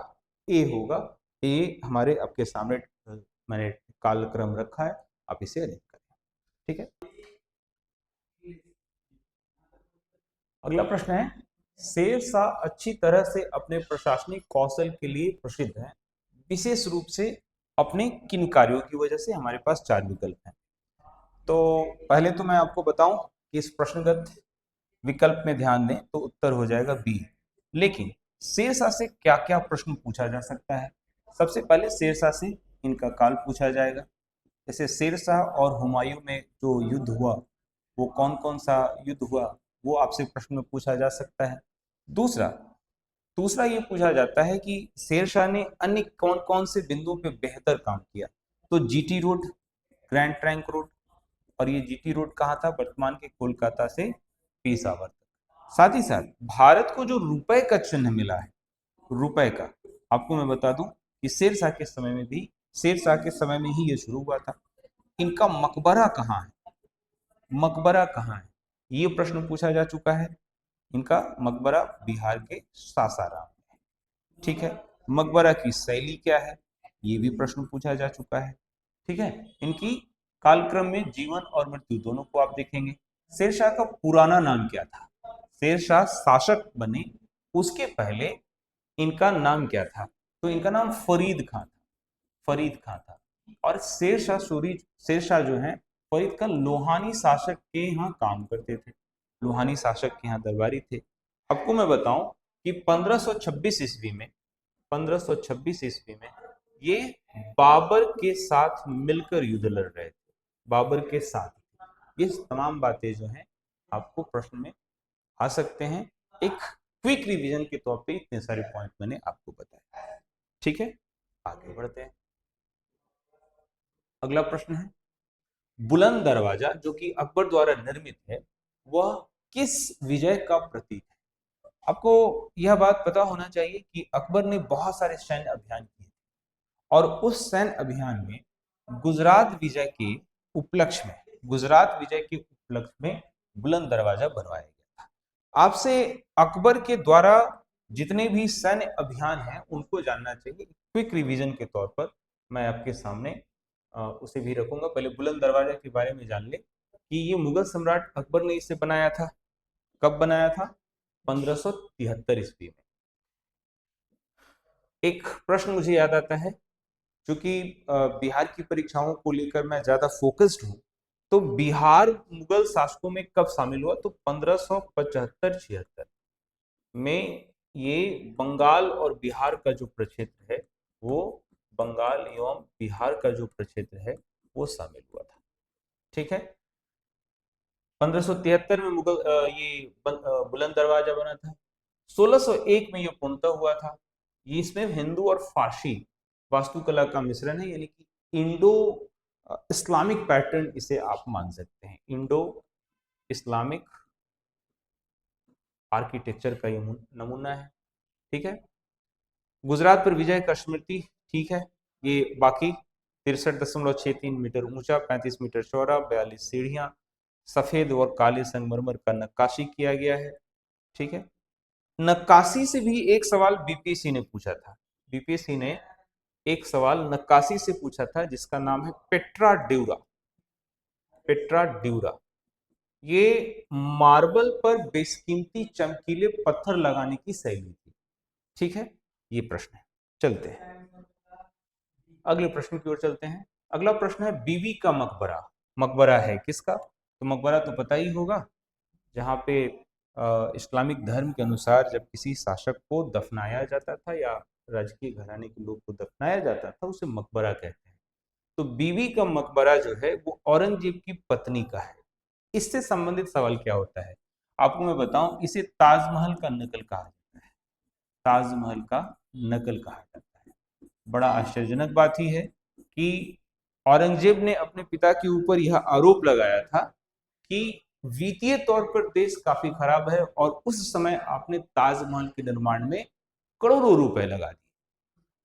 A: ए होगा। ए हमारे आपके सामने मैंने कालक्रम रखा है, आप इसे अरेंज करें। ठीक है, अगला प्रश्न है, शेरशाह अच्छी तरह से अपने प्रशासनिक कौशल के लिए प्रसिद्ध है, विशेष रूप से अपने किन कार्यों की वजह से। हमारे पास चार विकल्प हैं। तो पहले तो मैं आपको बताऊं कि इस प्रश्नगत विकल्प में ध्यान दें तो उत्तर हो जाएगा बी। लेकिन शेरशाह से क्या क्या प्रश्न पूछा जा सकता है। सबसे पहले शेरशाह से इनका काल पूछा जाएगा। जैसे शेरशाह और हुमायूं में जो युद्ध हुआ वो कौन कौन सा युद्ध हुआ, वो आपसे प्रश्न में पूछा जा सकता है। दूसरा दूसरा ये पूछा जाता है कि शेरशाह ने अन्य कौन कौन से बिंदुओं पे बेहतर काम किया। तो GT road, grand trunk road, और ये जीटी रोड कहाँ था, वर्तमान के कोलकाता से पेशावर तक। साथ ही साथ भारत को जो रुपए का चिन्ह मिला है, रुपए का, आपको मैं बता दूं कि शेरशाह के समय में भी, शेरशाह के समय में ही ये शुरू हुआ था। इनका मकबरा कहाँ है, मकबरा कहाँ है, ये प्रश्न पूछा जा चुका है। इनका मकबरा बिहार के सासाराम में है। ठीक है, मकबरा की शैली क्या है, ये भी प्रश्न पूछा जा चुका है। ठीक है, इनकी कालक्रम में जीवन और मृत्यु दोनों को आप देखेंगे। शेरशाह का पुराना नाम क्या था, शेरशाह शासक बने उसके पहले इनका नाम क्या था, तो इनका नाम फरीद खां था, फरीद खां था। और शेरशाह जो है फरीद का लोहानी शासक के यहाँ काम करते थे, लोहानी शासक के यहाँ दरबारी थे। आपको मैं बताऊं कि 1526 ईस्वी में, 1526 ईस्वी में ये बाबर के साथ मिलकर युद्ध लड़ रहे थे, बाबर के साथ। ये तमाम बातें जो हैं आपको प्रश्न में आ सकते हैं। एक क्विक रिवीजन के तौर पे इतने सारे पॉइंट मैंने आपको बताए। ठीक है, आगे बढ़ते हैं। अगला प्रश्न है, बुलंद दरवाजा जो कि अकबर द्वारा निर्मित है, वह किस विजय का प्रतीक है। आपको यह बात पता होना चाहिए कि अकबर ने बहुत सारे सैन्य अभियान किए और उस सैन्य अभियान में गुजरात विजय के उपलक्ष्य में बुलंद दरवाजा बनवाया गया था। आपसे अकबर के द्वारा जितने भी सैन्य अभियान हैं उनको जानना चाहिए। क्विक रिवीजन के तौर पर मैं आपके सामने उसे भी रखूंगा। पहले बुलंद दरवाजा के बारे में जान ले कि ये मुगल सम्राट अकबर ने इसे बनाया था। कब बनाया था? 1573 ईस्वी में। एक प्रश्न मुझे याद आता है, क्योंकि बिहार की परीक्षाओं को लेकर मैं ज्यादा फोकस्ड हूँ, तो बिहार मुगल शासकों में कब शामिल हुआ? तो 1575-76 में ये बंगाल और बिहार का जो प्रक्षेत्र है, वो बंगाल एवं बिहार का जो प्रक्षेत्र है वो शामिल हुआ था। ठीक है। 1573 में बुलंद दरवाजा बना था। 1601 में ये पूर्णतः हुआ था। ये इसमें हिंदू और फारसी वास्तुकला का मिश्रण है, यानी कि इंडो इस्लामिक पैटर्न इसे आप मान सकते हैं। इंडो इस्लामिक आर्किटेक्चर का ये नमूना है। ठीक है। गुजरात पर विजय का स्मृति, ठीक है, ये बाकी 63.63 मीटर ऊंचा, 35 मीटर चौड़ा, 42 सीढ़ियां, सफेद और काले संगमरमर का नक्काशी किया गया है। ठीक है। नक्काशी से भी एक सवाल बीपीएससी ने पूछा था। बीपीएससी ने एक सवाल नक्काशी से पूछा था जिसका नाम है पेट्रा ड्यूरा। पेट्रा ड्यूरा ये मार्बल पर बेशकीमती चमकीले पत्थर लगाने की शैली थी। ठीक है। ये प्रश्न है। चलते हैं अगले प्रश्न की ओर चलते हैं। अगला प्रश्न है बीवी का मकबरा। मकबरा है किसका? तो मकबरा तो पता ही होगा, जहाँ पे इस्लामिक धर्म के अनुसार जब किसी शासक को दफनाया जाता था या राजकीय घराने के लोग को दफनाया जाता था, उसे मकबरा कहते हैं। तो बीवी का मकबरा जो है वो औरंगजेब की पत्नी का है। इससे संबंधित सवाल क्या होता है आपको मैं बताऊं, इसे ताजमहल का नकल कहा जाता है। ताजमहल का नकल कहा जाता है। बड़ा आश्चर्यजनक बात ही है कि औरंगजेब ने अपने पिता के ऊपर यह आरोप लगाया था कि वित्तीय तौर पर देश काफी खराब है और उस समय आपने ताजमहल के निर्माण में करोड़ों रुपए लगा दिए,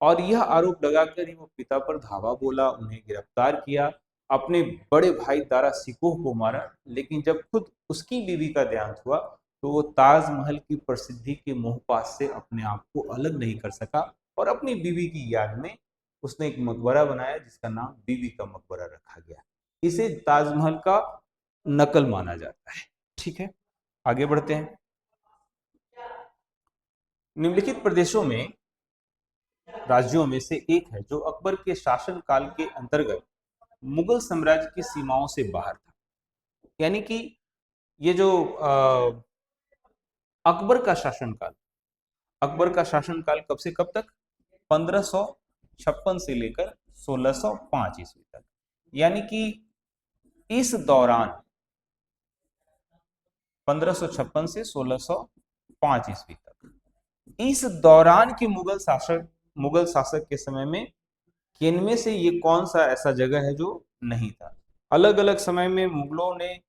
A: और यह आरोप लगाकर ही वो पिता पर धावा बोला, उन्हें गिरफ्तार किया, अपने बड़े भाई दारा सिकोह को मारा। लेकिन जब खुद उसकी बीवी का देहांत हुआ तो वो ताजमहल की प्रसिद्धि के मोहपाश से अपने आप को अलग नहीं कर सका और अपनी बीवी की याद में उसने एक मकबरा बनाया जिसका नाम बीवी का मकबरा रखा गया। इसे ताजमहल का नकल माना जाता है। ठीक है। आगे बढ़ते हैं। निम्नलिखित प्रदेशों में राज्यों में से एक है जो अकबर के शासन काल के अंतर्गत मुगल साम्राज्य की सीमाओं से बाहर था। यानी कि ये जो अकबर का शासनकाल, अकबर का शासनकाल कब से कब तक? 1556 से लेकर 1605 ईस्वी तक। यानी कि इस दौरान 1556 से 1605 ईस्वी तक, इस दौरान के मुगल शासक के समय में इनमें से ये कौन सा ऐसा जगह है जो नहीं था? अलग अलग समय में मुगलों ने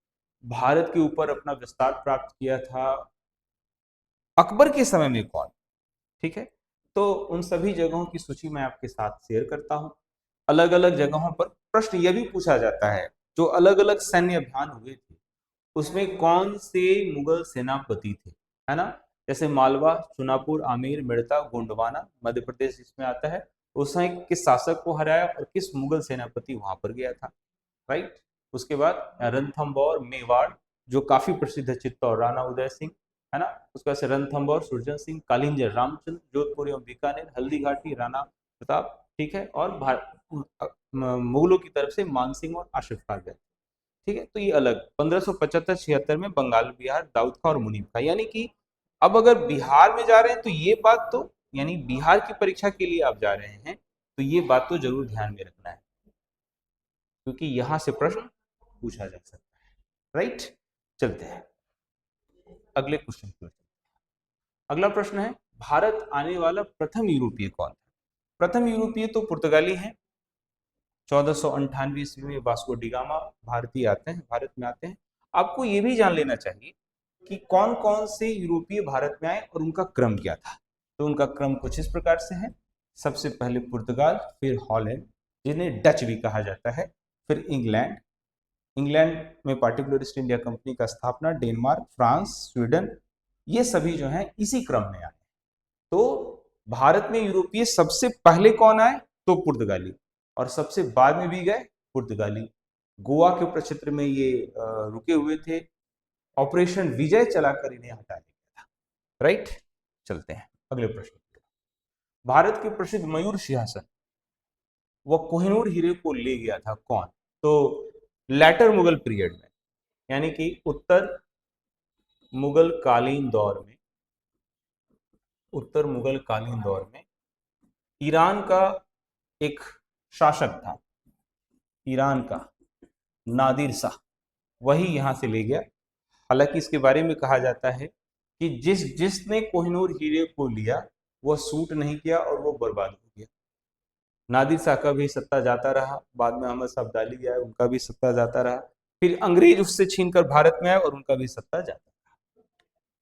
A: भारत के ऊपर अपना विस्तार प्राप्त किया था। अकबर के समय में कौन? ठीक है। तो उन सभी जगहों की सूची मैं आपके साथ शेयर करता हूं। अलग अलग जगहों पर प्रश्न यह भी पूछा जाता है, जो अलग अलग सैन्य अभियान हुए थे उसमें कौन से मुगल सेनापति थे, है ना? जैसे मालवा, चुनापुर, आमेर, मेड़ता, गोंडवाना मध्य प्रदेश इसमें आता है। उस समय किस शासक को हराया और किस मुगल सेनापति वहां पर गया था, राइट? उसके बाद रणथंबोर, मेवाड़ जो काफी प्रसिद्ध है, चित्तौड़, राणा उदय सिंह, है ना? उसके बाद से रणथंबोर, सुरजन सिंह, कालिंजर, रामचंद्र, जोधपुर एवं बीकानेर, हल्दीघाटी, राणा प्रताप, ठीक है, और मुगलों की तरफ से मानसिंह और आशिफ खान गए। ठीक है। तो ये अलग 1575-76 में बंगाल, बिहार, दाऊद खां और मुनीब खां। यानी कि अब अगर बिहार में जा रहे हैं तो ये बात तो, यानी बिहार की परीक्षा के लिए आप जा रहे हैं तो ये बात तो जरूर ध्यान में रखना है, क्योंकि यहां से प्रश्न पूछा जा सकता है, राइट? चलते हैं अगले क्वेश्चन की ओर। अगला प्रश्न है, भारत आने वाला प्रथम यूरोपीय कौन था? प्रथम यूरोपीय तो पुर्तगाली है। 1498 ईस्वी में वास्को डी गामा भारत में आते हैं। आपको ये भी जान लेना चाहिए कि कौन कौन से यूरोपीय भारत में आए और उनका क्रम क्या था। तो उनका क्रम कुछ इस प्रकार से है। सबसे पहले पुर्तगाल, फिर हॉलैंड जिन्हें डच भी कहा जाता है, फिर इंग्लैंड, इंग्लैंड में पार्टिकुलर ईस्ट इंडिया कंपनी का स्थापना, डेनमार्क, फ्रांस, स्वीडन, ये सभी जो हैं इसी क्रम में आए। तो भारत में यूरोपीय सबसे पहले कौन आए? तो पुर्तगाली, और सबसे बाद में भी गए पुर्तगाली। गोवा के प्रक्षेत्र में ये रुके हुए थे, ऑपरेशन विजय चलाकर इन्हें हटा दिया था। राइट, चलते हैं अगले प्रश्न। भारत के प्रसिद्ध मयूर सिंहासन व कोहिनूर हीरे को ले गया था कौन? तो लेटर मुगल पीरियड में, यानी कि उत्तर मुगल कालीन दौर में, उत्तर मुगल कालीन दौर में ईरान का एक शासक था, ईरान का नादिर शाह, वही यहां से ले गया। हालांकि इसके बारे में कहा जाता है कि जिसने कोहिनूर हीरे को लिया वह सूट नहीं किया और वो बर्बाद हो गया। नादिर शाह का भी सत्ता जाता रहा, बाद में अहमद शाह अब्दाली आए, उनका भी सत्ता जाता रहा, फिर अंग्रेज उससे छीनकर भारत में आए और उनका भी सत्ता जाता रहा।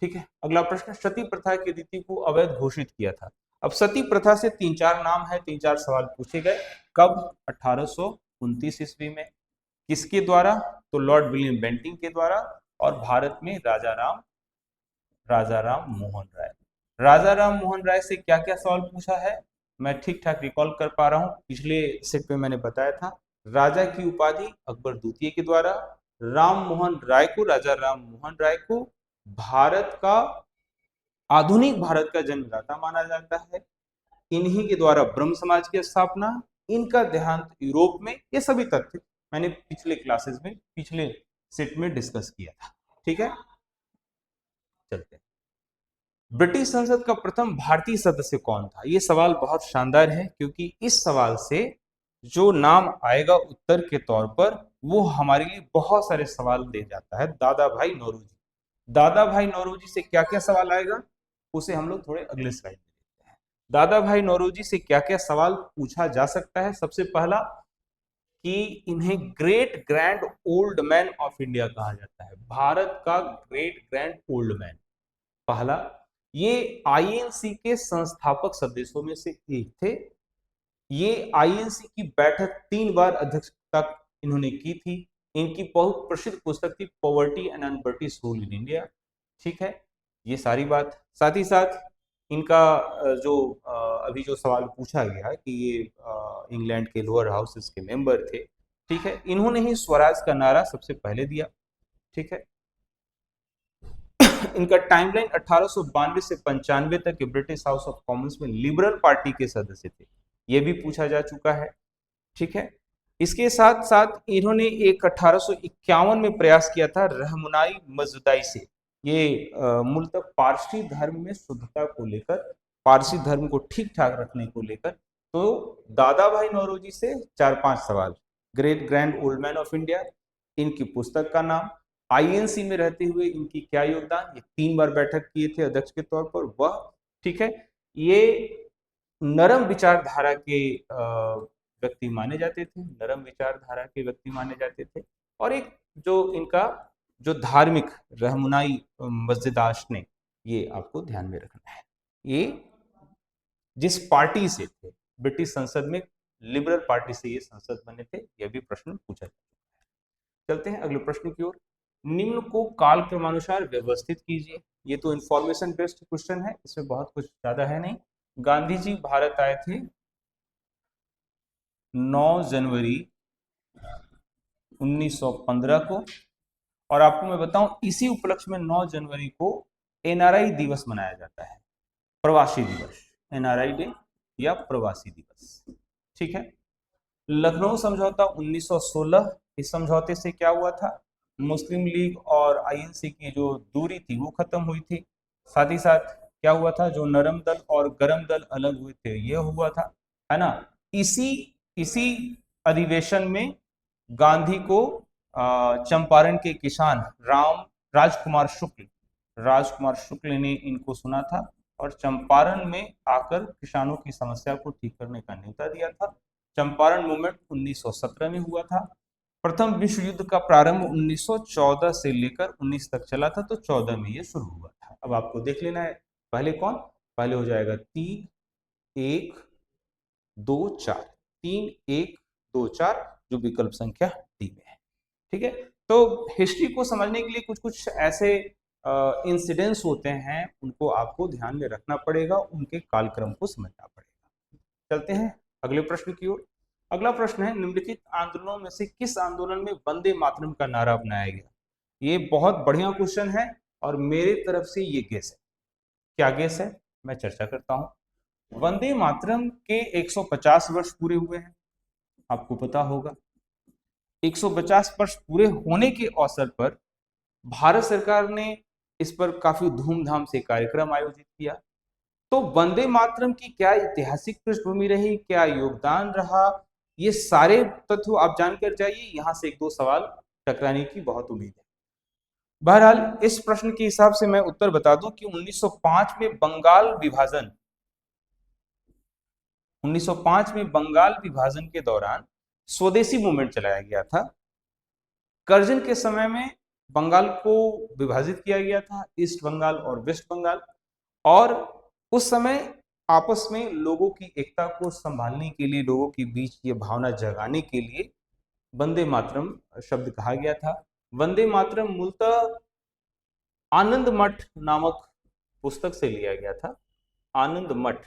A: ठीक है, अगला प्रश्न, सती प्रथा की रीति को अवैध घोषित किया था। अब सती प्रथा से 3-4 नाम है, 3-4 सवाल पूछे गए। कब? 1829 ईस्वी में। किसके द्वारा? तो लॉर्ड विलियम बेंटिंग के द्वारा, और भारत में राजा राम मोहन राय। राजा राम मोहन राय से क्या क्या सवाल पूछा है, मैं ठीक ठाक रिकॉल कर पा रहा हूं, पिछले सेट में मैंने बताया था। राजा की उपाधि अकबर द्वितीय के द्वारा, राम मोहन राय को, राजा राम मोहन राय को भारत का, आधुनिक भारत का जन्मदाता माना जाता है, इन्हीं के द्वारा ब्रह्म समाज की स्थापना, इनका देहांत यूरोप में, ये सभी तथ्य मैंने पिछले क्लासेस में, पिछले सेट में डिस्कस किया था। ठीक है, चलते हैं। ब्रिटिश संसद का प्रथम भारतीय सदस्य कौन था? ये सवाल बहुत शानदार है, क्योंकि इस सवाल से जो नाम आएगा उत्तर के तौर पर, वो हमारे लिए बहुत सारे सवाल दे जाता है। दादा भाई नौरोजी। दादा भाई नौरोजी से क्या क्या सवाल आएगा, उसे हम लोग थोड़े अगले स्लाइड में देखते हैं। दादा भाई नौरोजी से क्या क्या सवाल पूछा जा सकता है? सबसे पहला कि इन्हें great grand old man of India कहा जाता है, भारत का ग्रेट ग्रैंड ओल्ड मैन। पहला, ये आईएनसी के संस्थापक सदस्यों में से एक थे। ये आईएनसी की बैठक 3 बार अध्यक्षता इन्होंने की थी। इनकी बहुत प्रसिद्ध पुस्तक थी poverty and un-British rule in India. ठीक है, ये सारी बात। साथ ही साथ इनका जो अभी जो सवाल पूछा गया कि ये इंग्लैंड के लोअर हाउसेस के मेंबर थे। ठीक है, इन्होंने ही स्वराज का नारा सबसे पहले दिया। ठीक है, इनका टाइमलाइन 1892 से 95 तक के ब्रिटिश हाउस ऑफ कॉमन्स में लिबरल पार्टी के सदस्य थे, ये भी पूछा जा चुका है। ठीक है, इसके साथ साथ इन्होंने एक 1851 में प्रयास किया था रहमुनाई मजदाई से, ये मूलतः पारसी धर्म में शुद्धता को लेकर, पारसी धर्म को ठीक ठाक रखने को लेकर। तो दादा भाई नौरोजी से 4-5 सवाल, great grand old man of India, इनकी पुस्तक का नाम, आईएनसी में रहते हुए इनकी क्या योगदान, ये 3 बार बैठक किए थे अध्यक्ष के तौर पर वह। ठीक है, ये नरम विचारधारा के व्यक्ति माने जाते थे, नरम विचारधारा के व्यक्ति माने जाते थे। और एक जो इनका जो धार्मिक रहमुनाई मस्जिदाश ने, ये आपको ध्यान में रखना है, ये जिस पार्टी से थे, ब्रिटिश संसद में लिबरल पार्टी से ये संसद बने थे, यह भी प्रश्न पूछा जाता है। चलते हैं अगले प्रश्न की ओर। निम्न को काल क्रमानुसार व्यवस्थित कीजिए। ये तो इंफॉर्मेशन बेस्ड क्वेश्चन है, इसमें बहुत कुछ ज्यादा है नहीं। गांधी जी भारत आए थे 9 जनवरी 1915 को, और आपको मैं बताऊं इसी उपलक्ष्य में 9 जनवरी को एनआरआई दिवस मनाया जाता है, प्रवासी दिवस, एनआरआई डे या प्रवासी दिवस। ठीक है, लखनऊ समझौता 1916, इस समझौते से क्या हुआ था, मुस्लिम लीग और आईएनसी की जो दूरी थी वो खत्म हुई थी। साथ ही साथ क्या हुआ था, जो नरम दल और गरम दल अलग हुए थे ये हुआ था, है ना। इसी इसी अधिवेशन में गांधी को चंपारण के किसान राजकुमार शुक्ल ने इनको सुना था और चंपारण में आकर किसानों की समस्या को ठीक करने का न्योता दिया था। चंपारण मूवमेंट 1917 में हुआ था। प्रथम विश्व युद्ध का प्रारंभ 1914 से लेकर 19 तक चला था, तो 14 में ये शुरू हुआ था। अब आपको देख लेना है पहले कौन, पहले हो जाएगा 3 1 2 4, 3 1 2 4, जो विकल्प संख्या डी में है। ठीक है, तो हिस्ट्री को समझने के लिए कुछ कुछ ऐसे इंसिडेंट्स होते हैं, उनको आपको ध्यान में रखना पड़ेगा, उनके कालक्रम को समझना पड़ेगा। चलते हैं अगले प्रश्न की ओर। अगला प्रश्न है, निम्नलिखित आंदोलनों में से किस आंदोलन में वंदे मातरम का नारा अपनाया गया? ये बहुत बढ़िया क्वेश्चन है और मेरे तरफ से ये गेस है। क्या गेस है, मैं चर्चा करता हूं। वंदे मातरम के 150 वर्ष पूरे हुए हैं, आपको पता होगा। 150 वर्ष पूरे होने के अवसर पर भारत सरकार ने इस पर काफी धूमधाम से कार्यक्रम आयोजित किया। तो वंदे मातरम की क्या ऐतिहासिक पृष्ठभूमि रही, क्या योगदान रहा, ये सारे तथ्य आप जानकर जाइए। यहां से एक दो सवाल टकराने की बहुत उम्मीद है। बहरहाल इस प्रश्न के हिसाब से मैं उत्तर बता दूं कि 1905 में बंगाल विभाजन, 1905 में बंगाल विभाजन के दौरान स्वदेशी मूवमेंट चलाया गया था। कर्जन के समय में बंगाल को विभाजित किया गया था, ईस्ट बंगाल और वेस्ट बंगाल, और उस समय आपस में लोगों की एकता को संभालने के लिए, लोगों के बीच ये भावना जगाने के लिए वंदे मातरम शब्द कहा गया था। वंदे मातरम मूलतः आनंद मठ नामक पुस्तक से लिया गया था। आनंद मठ,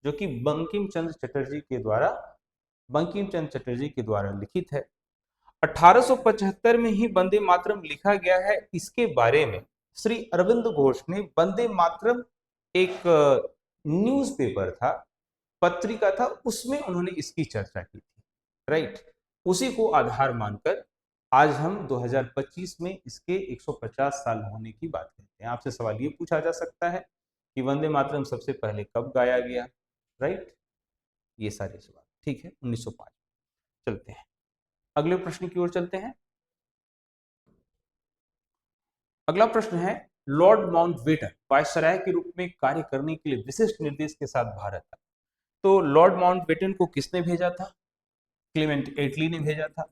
A: जो कि बंकिम चंद्र चटर्जी के द्वारा, बंकिम चंद्र चटर्जी के द्वारा लिखित है। 1875 में ही वंदे मातरम लिखा गया है। इसके बारे में श्री अरविंद घोष ने, वंदे मातरम एक न्यूज़पेपर था, पत्रिका था, उसमें उन्होंने इसकी चर्चा की थी। राइट, उसी को आधार मानकर आज हम 2025 में इसके 150 साल होने की बात करते हैं। आपसे सवाल ये पूछा जा सकता है कि वंदे मातरम सबसे पहले कब गाया गया? राइट, ये सारे सवाल ठीक है, 1905। चलते हैं अगले प्रश्न की ओर चलते हैं। अगला प्रश्न है, लॉर्ड माउंटबेटन वायसराय के रूप में कार्य करने के लिए विशिष्ट निर्देश के साथ भारत आए। तो लॉर्ड माउंटबेटन को किसने भेजा था? क्लेमेंट एटली ने भेजा था।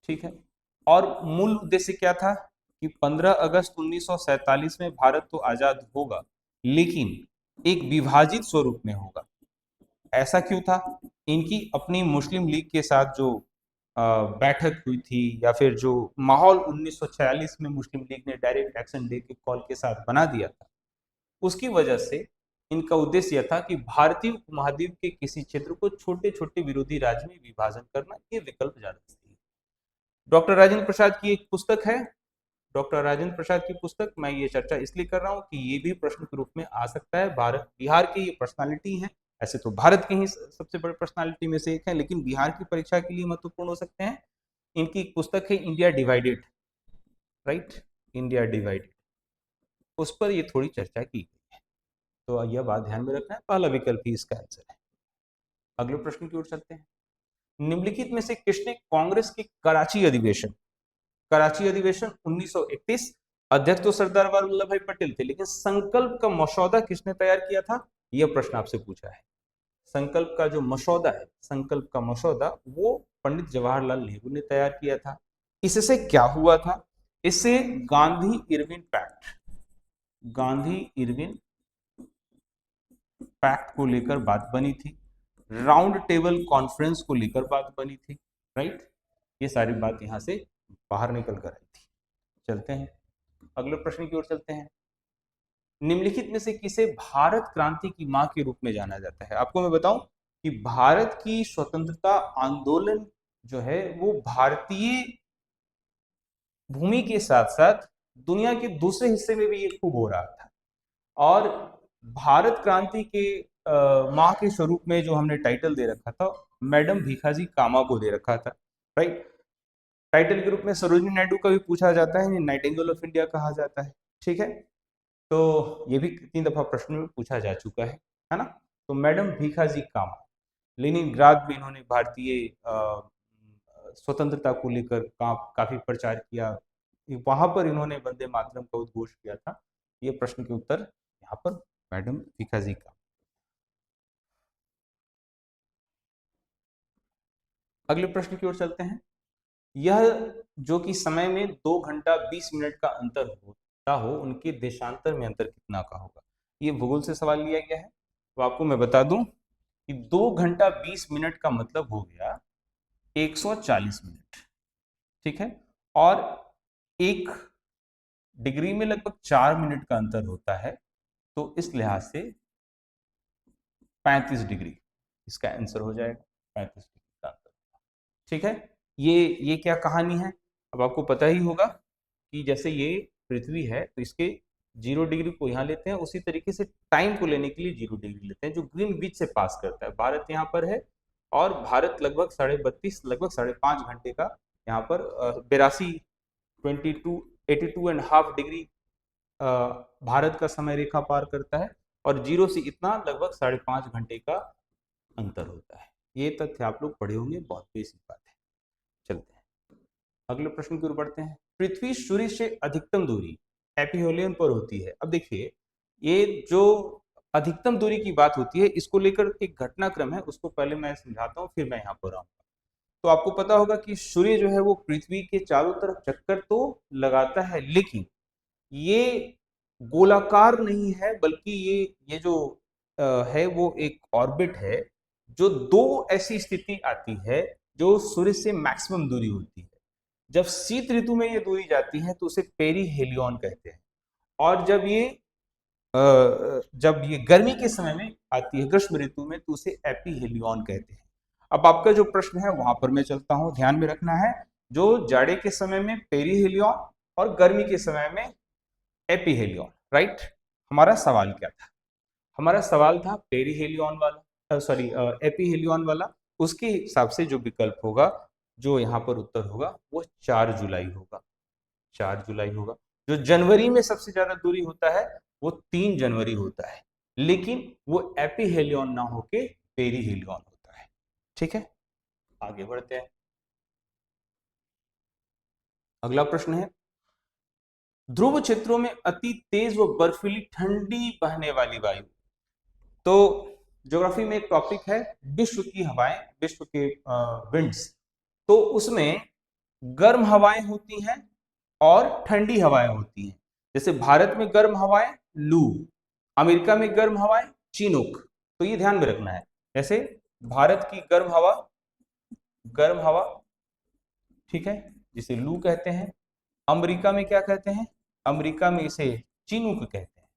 A: ठीक है, और मूल उद्देश्य क्या था कि 15 अगस्त 1947 में भारत तो आजाद होगा, लेकिन एक विभाजित स्वरूप में होगा। ऐसा क्यों था? इनकी अपनी मुस्लिम लीग के साथ जो बैठक हुई थी, या फिर जो माहौल 1946 में मुस्लिम लीग ने डायरेक्ट एक्शन डे के कॉल के साथ बना दिया था, उसकी वजह से इनका उद्देश्य यह था कि भारतीय उपमहाद्वीप के किसी क्षेत्र को छोटे छोटे विरोधी राज्य में विभाजन करना, ये विकल्प ज्यादा सही है। डॉक्टर राजेंद्र प्रसाद की एक पुस्तक है, डॉक्टर राजेंद्र प्रसाद की पुस्तक, मैं ये चर्चा इसलिए कर रहा हूँ कि ये भी प्रश्न के रूप में आ सकता है। भारत बिहार की ये पर्सनालिटी है, ऐसे तो भारत के ही सबसे बड़े पर्सनालिटी में से एक है, लेकिन बिहार की परीक्षा के लिए महत्वपूर्ण हो सकते हैं। इनकी एक पुस्तक है India divided. Right, India divided, उस पर ये थोड़ी चर्चा की गई है। तो यह बात ध्यान में रखना है, पहला विकल्प ही इसका आंसर है। अगले प्रश्न की ओर चलते हैं। निम्नलिखित में से किसने कांग्रेस के कराची अधिवेशन, कराची अधिवेशन 1931, अध्यक्ष तो सरदार वल्लभ भाई पटेल थे, लेकिन संकल्प का मसौदा किसने तैयार किया था? यह प्रश्न आपसे पूछा है। संकल्प का जो मसौदा है, संकल्प का मसौदा, वो पंडित जवाहरलाल नेहरू ने तैयार किया था। इससे क्या हुआ था? इससे Gandhi Irwin pact, Gandhi Irwin pact को लेकर बात बनी थी, राउंड टेबल कॉन्फ्रेंस को लेकर बात बनी थी। राइट, ये सारी बात यहां से बाहर निकल कर आई थी। चलते हैं अगले प्रश्न की ओर चलते हैं। निम्नलिखित में से किसे भारत क्रांति की मां के रूप में जाना जाता है? आपको मैं बताऊं कि भारत की स्वतंत्रता आंदोलन जो है वो भारतीय भूमि के साथ साथ दुनिया के दूसरे हिस्से में भी ये खूब हो रहा था। और भारत क्रांति के मां के स्वरूप में जो हमने टाइटल दे रखा था, मैडम भीखाजी कामा को दे रखा था। राइट, टाइटल के रूप में सरोजिनी नायडू का भी पूछा जाता है, नाइटिंगेल ऑफ इंडिया कहा जाता है। ठीक है, तो ये भी 3 दफा प्रश्न में पूछा जा चुका है ना। तो मैडम भीखाजी कामा, लेनिनग्राद में इन्होंने भारतीय स्वतंत्रता को लेकर काफी प्रचार किया, वहां पर इन्होंने वंदे मातरम का उद्घोष किया था। ये प्रश्न के उत्तर यहाँ पर मैडम भीखाजी कामा। अगले प्रश्न की ओर चलते हैं। यह जो कि समय में 2 घंटा 20 मिनट का अंतर होता हो, उनके देशांतर में अंतर कितना का होगा। ये भूगोल से सवाल लिया गया है। तो आपको मैं बता दूं कि 2 घंटा 20 मिनट का मतलब हो गया 140 मिनट, ठीक है। और 1 डिग्री में लगभग 4 मिनट का अंतर होता है, तो इस लिहाज से 35 डिग्री इसका आंसर हो जाएगा। 35 डिग्री का अंतर, ठीक है। ये क्या कहानी है, अब आपको पता ही होगा कि जैसे ये पृथ्वी है तो इसके 0 डिग्री को यहाँ लेते हैं, उसी तरीके से टाइम को लेने के लिए 0 डिग्री लेते हैं जो ग्रीनविच से पास करता है। भारत यहाँ पर है और भारत लगभग 32.5 लगभग 5.5 घंटे का यहाँ पर 82 82.5 डिग्री भारत का समय रेखा पार करता है और 0 से इतना लगभग 5.5 घंटे का अंतर होता है। ये तथ्य आप लोग पढ़े होंगे, बहुत बेसिक बात है। चलते हैं अगले प्रश्न की ओर बढ़ते हैं। पृथ्वी सूर्य से अधिकतम दूरी एपिहेलियन पर होती है। अब देखिए, ये जो अधिकतम दूरी की बात होती है, इसको लेकर एक घटनाक्रम है, उसको पहले मैं समझाता हूँ, फिर मैं यहाँ पर आऊंगा। तो आपको पता होगा कि सूर्य जो है वो पृथ्वी के चारों तरफ चक्कर तो लगाता है, लेकिन ये गोलाकार नहीं है, बल्कि ये जो है वो एक ऑर्बिट है। जो दो ऐसी स्थिति आती है जो सूर्य से मैक्सिमम दूरी होती है। जब शीत ऋतु में ये दूरी जाती है तो उसे पेरीहेलियन कहते हैं, और जब ये गर्मी के समय में आती है, ग्रीष्म ऋतु में, तो उसे एपीहेलियन कहते हैं। अब आपका जो प्रश्न है वहां पर मैं चलता हूं, ध्यान में रखना है। जो जाड़े के समय में पेरीहेलियन और गर्मी के समय में एपीहेलियन, राइट। हमारा सवाल क्या था, हमारा सवाल था पेरीहेलियन वाला, सॉरी एपीहेलियन वाला। उसके हिसाब से जो विकल्प होगा, जो यहाँ पर उत्तर होगा वो 4 जुलाई होगा। 4 जुलाई होगा। जो जनवरी में सबसे ज्यादा दूरी होता है वो 3 जनवरी होता है, लेकिन वो एपीहेलियन ना होके पेरीहेलियन होता है, ठीक है। आगे बढ़ते हैं। अगला प्रश्न है, ध्रुव क्षेत्रों में अति तेज व बर्फीली ठंडी बहने वाली वायु। तो ज्योग्राफी में एक टॉपिक है विश्व की हवाएं, विश्व के विंड्स। तो उसमें गर्म हवाएं होती हैं और ठंडी हवाएं होती हैं। जैसे भारत में गर्म हवाएं लू, अमेरिका में गर्म हवाएं चिनूक। तो ये ध्यान में रखना है। जैसे भारत की गर्म हवा, ठीक है, जिसे लू कहते हैं। अमेरिका में क्या कहते हैं, अमेरिका में इसे चिनूक कहते हैं।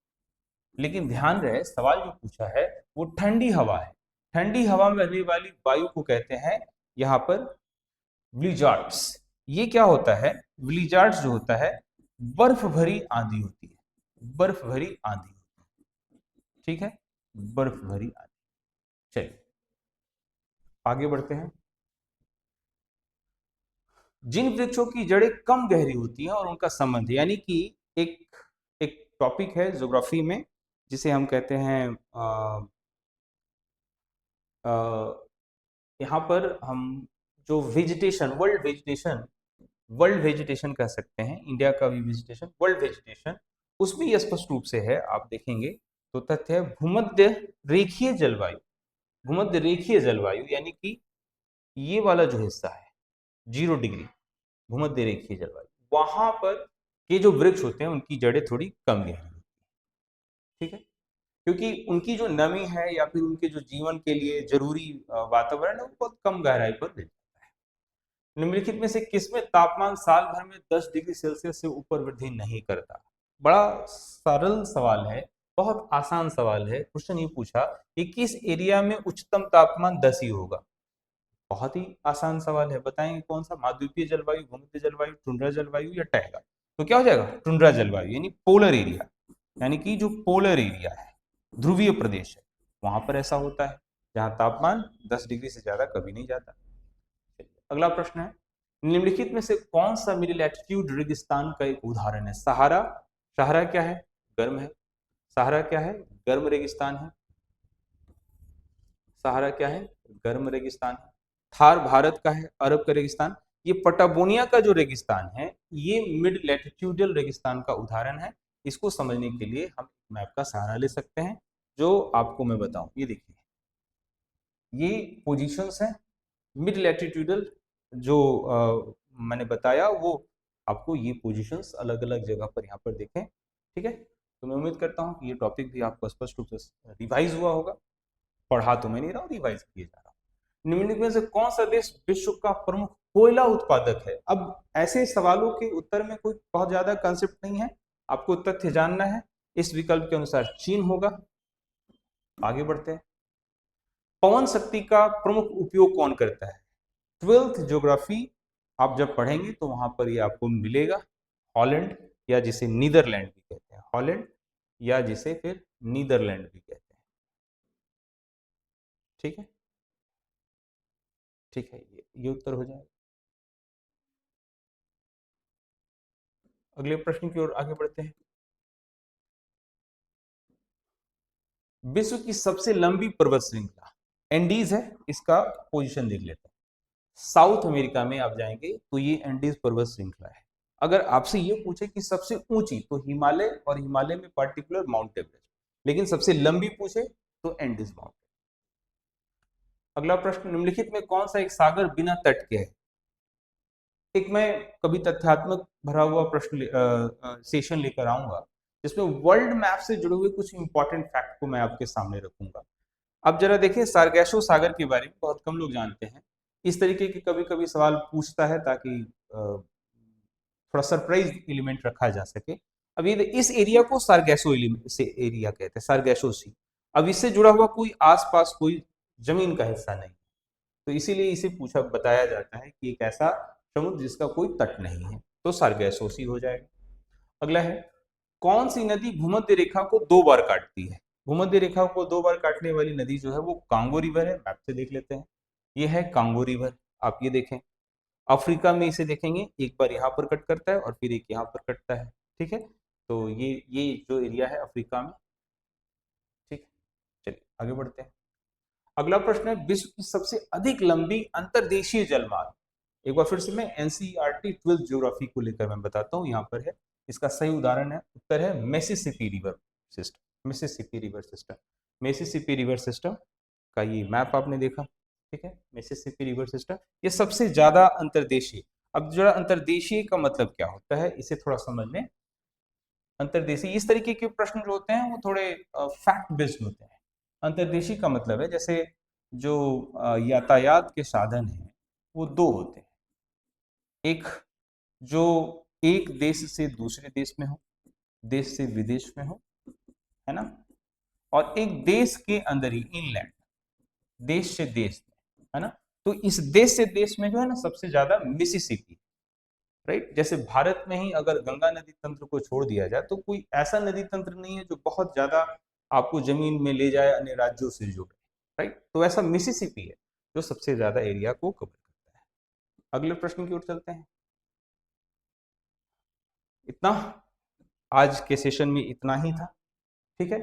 A: लेकिन ध्यान रहे, सवाल जो पूछा है वो ठंडी हवा है। ठंडी हवा में रहने वाली वायु को कहते हैं यहाँ पर ब्लिजार्ड्स। ये क्या होता है, ब्लिजार्ड्स जो होता है बर्फ भरी आंधी होती है, बर्फ भरी आंधी, ठीक है, बर्फ भरी आंधी। चलिए आगे बढ़ते हैं। जिन वृक्षों की जड़ें कम गहरी होती हैं और उनका संबंध, यानी कि एक एक टॉपिक है ज्योग्राफी में जिसे हम कहते हैं यहाँ पर हम जो वेजिटेशन, वर्ल्ड वेजिटेशन कह सकते हैं, इंडिया का भी वेजिटेशन, वर्ल्ड वेजिटेशन, उसमें यह स्पष्ट रूप से है। आप देखेंगे तो तथ्य है भूमध्य रेखीय जलवायु। भूमध्य रेखीय जलवायु यानी कि ये वाला जो हिस्सा है 0 डिग्री, भूमध्य रेखीय जलवायु, वहां पर के जो वृक्ष होते हैं उनकी जड़ें थोड़ी कम गहरी होती है, ठीक है, क्योंकि उनकी जो नमी है या फिर उनके जो जीवन के लिए जरूरी वातावरण है वो बहुत कम गहराई पर रहता है। निम्नलिखित में से किसमें तापमान साल भर में 10 डिग्री सेल्सियस से ऊपर वृद्धि नहीं करता। बड़ा सरल सवाल है, बहुत आसान सवाल है। क्वेश्चन ये पूछा कि किस एरिया में उच्चतम तापमान 10 ही होगा। बहुत ही आसान सवाल है, बताएंगे कौन सा, महाद्वीपीय जलवायु, भूमध्य जलवायु, टुंड्रा जलवायु या टैगा। तो क्या हो जाएगा, टुंड्रा जलवायु, यानी पोलर एरिया, यानी कि जो पोलर एरिया है, ध्रुवीय प्रदेश है, वहां पर ऐसा होता है जहां तापमान 10 डिग्री से ज्यादा कभी नहीं जाता। अगला प्रश्न है, निम्नलिखित में से कौन सा मिडिल एल्टीट्यूड रेगिस्तान का एक उदाहरण है। सहारा, सहारा क्या है, गर्म है। सहारा क्या है, गर्म रेगिस्तान है। सहारा क्या है, गर्म रेगिस्तान है। थार भारत का है, अरब का रेगिस्तान। ये पटागोनिया का जो रेगिस्तान है ये मिड लैटिट्यूडल रेगिस्तान का उदाहरण है। इसको समझने के लिए हम मैप का सहारा ले सकते हैं, जो आपको मैं बताऊं। ये देखिए, ये पोजीशंस हैं मिड लैटिट्यूडल जो मैंने बताया वो आपको ये पोजीशंस अलग अलग जगह पर यहाँ पर देखें। ठीक है, तो मैं उम्मीद करता हूँ कि ये टॉपिक भी आपको स्पष्ट रूप से रिवाइज हुआ होगा। पढ़ा तो मैं नहीं रहा हूँ, रिवाइज किए जा रहा हूँ। निम्नलिखित में से कौन सा देश विश्व का प्रमुख कोयला उत्पादक है? अब ऐसे सवालों के उत्तर में कोई बहुत ज्यादा कंसेप्ट नहीं है, आपको तथ्य जानना है। इस विकल्प के अनुसार चीन होगा। आगे बढ़ते हैं। पवन शक्ति का प्रमुख उपयोग कौन करता है? 12th ज्योग्राफी आप जब पढ़ेंगे तो वहां पर ये आपको मिलेगा। हॉलैंड, या जिसे नीदरलैंड भी कहते हैं, हॉलैंड या जिसे फिर नीदरलैंड भी कहते हैं। ठीक है, ठीक है, ये उत्तर हो जाएगा। अगले प्रश्न की ओर आगे बढ़ते हैं। विश्व की सबसे लंबी पर्वत श्रृंखला एंडीज है, इसका पोजीशन देख लेते हैं। साउथ अमेरिका में आप जाएंगे तो ये एंडीज पर्वत श्रृंखला है। अगर आपसे ये पूछे कि सबसे ऊंची, तो हिमालय, और हिमालय में पर्टिकुलर माउंट एवरेस्ट, लेकिन सबसे लंबी पूछे तो एंडीज माउंट। अगला प्रश्न, निम्नलिखित में कौन सा एक सागर बिना तट के है? एक मैं कभी तथ्यात्मक भरा हुआ प्रश्न सेशन लेकर आऊंगा जिसमें वर्ल्ड मैप से जुड़े हुए कुछ इंपॉर्टेंट फैक्ट को मैं आपके सामने रखूंगा। अब जरा देखिए, सार्गेसो सागर के बारे में बहुत कम लोग जानते हैं। इस तरीके के कभी कभी सवाल पूछता है ताकि थोड़ा सरप्राइज एलिमेंट रखा जा सके। अब ये इस एरिया को सार्गेसो से एरिया कहते हैं, सार्गेसो सी। अब इससे जुड़ा हुआ कोई आसपास कोई जमीन का हिस्सा नहीं, तो इसीलिए इसे पूछा बताया जाता है कि एक ऐसा समुद्र जिसका कोई तट नहीं है, तो सार्गेसो सी हो जाएगा। अगला है, कौन सी नदी भूमध्य रेखा को 2 बार काटती है? भूमध्य रेखा को 2 बार काटने वाली नदी जो है वो कांगो रिवर है। मैप से देख लेते हैं, ये है कांगो रिवर। आप ये देखें, अफ्रीका में इसे देखेंगे, एक बार यहाँ पर कट करता है और फिर एक यहाँ पर कटता है। ठीक है, तो ये जो एरिया है अफ्रीका में। ठीक है, चलिए आगे बढ़ते हैं। अगला प्रश्न है, विश्व की सबसे अधिक लंबी अंतर्देशीय जलमार्ग। एक बार फिर से मैं एनसीईआरटी 12th ज्योग्राफी को लेकर मैं बताता हूँ, यहाँ पर है। इसका सही उदाहरण है, उत्तर है Mississippi river system. Mississippi river system, Mississippi river system का ये मैप आपने देखा। ठीक है, मिसिसिपी रिवर सिस्टम ये सबसे ज्यादा अंतर्देशीय। अब जरा अंतर्देशीय का मतलब क्या होता है, इसे थोड़ा समझ लें। अंतर्देशीय, इस तरीके के प्रश्न जो होते हैं वो थोड़े फैक्ट बेस्ड होते हैं। अंतर्देशीय का मतलब है जैसे जो यातायात के साधन हैं वो 2 होते हैं। एक जो एक देश से दूसरे देश में हो, देश से विदेश में हो, है ना, और एक देश के अंदर ही इनलैंड, देश से देश में, है ना। तो इस देश से देश में जो है ना सबसे ज्यादा मिसिसिपी, राइट। जैसे भारत में ही अगर गंगा नदी तंत्र को छोड़ दिया जाए तो कोई ऐसा नदी तंत्र नहीं है जो बहुत ज्यादा आपको जमीन में ले जाए, अन्य राज्यों से जोड़े, राइट। तो ऐसा मिसिसिपी है जो सबसे ज्यादा एरिया को कवर करता है। अगले प्रश्न की ओर चलते हैं। इतना आज के सेशन में इतना ही था। ठीक है,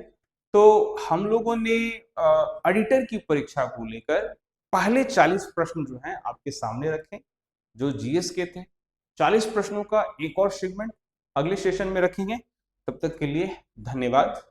A: तो हम लोगों ने एडिटर की परीक्षा को लेकर पहले 40 प्रश्न जो हैं आपके सामने रखे, जो जीएस के थे। 40 प्रश्नों का एक और सेगमेंट अगले सेशन में रखेंगे। तब तक के लिए धन्यवाद।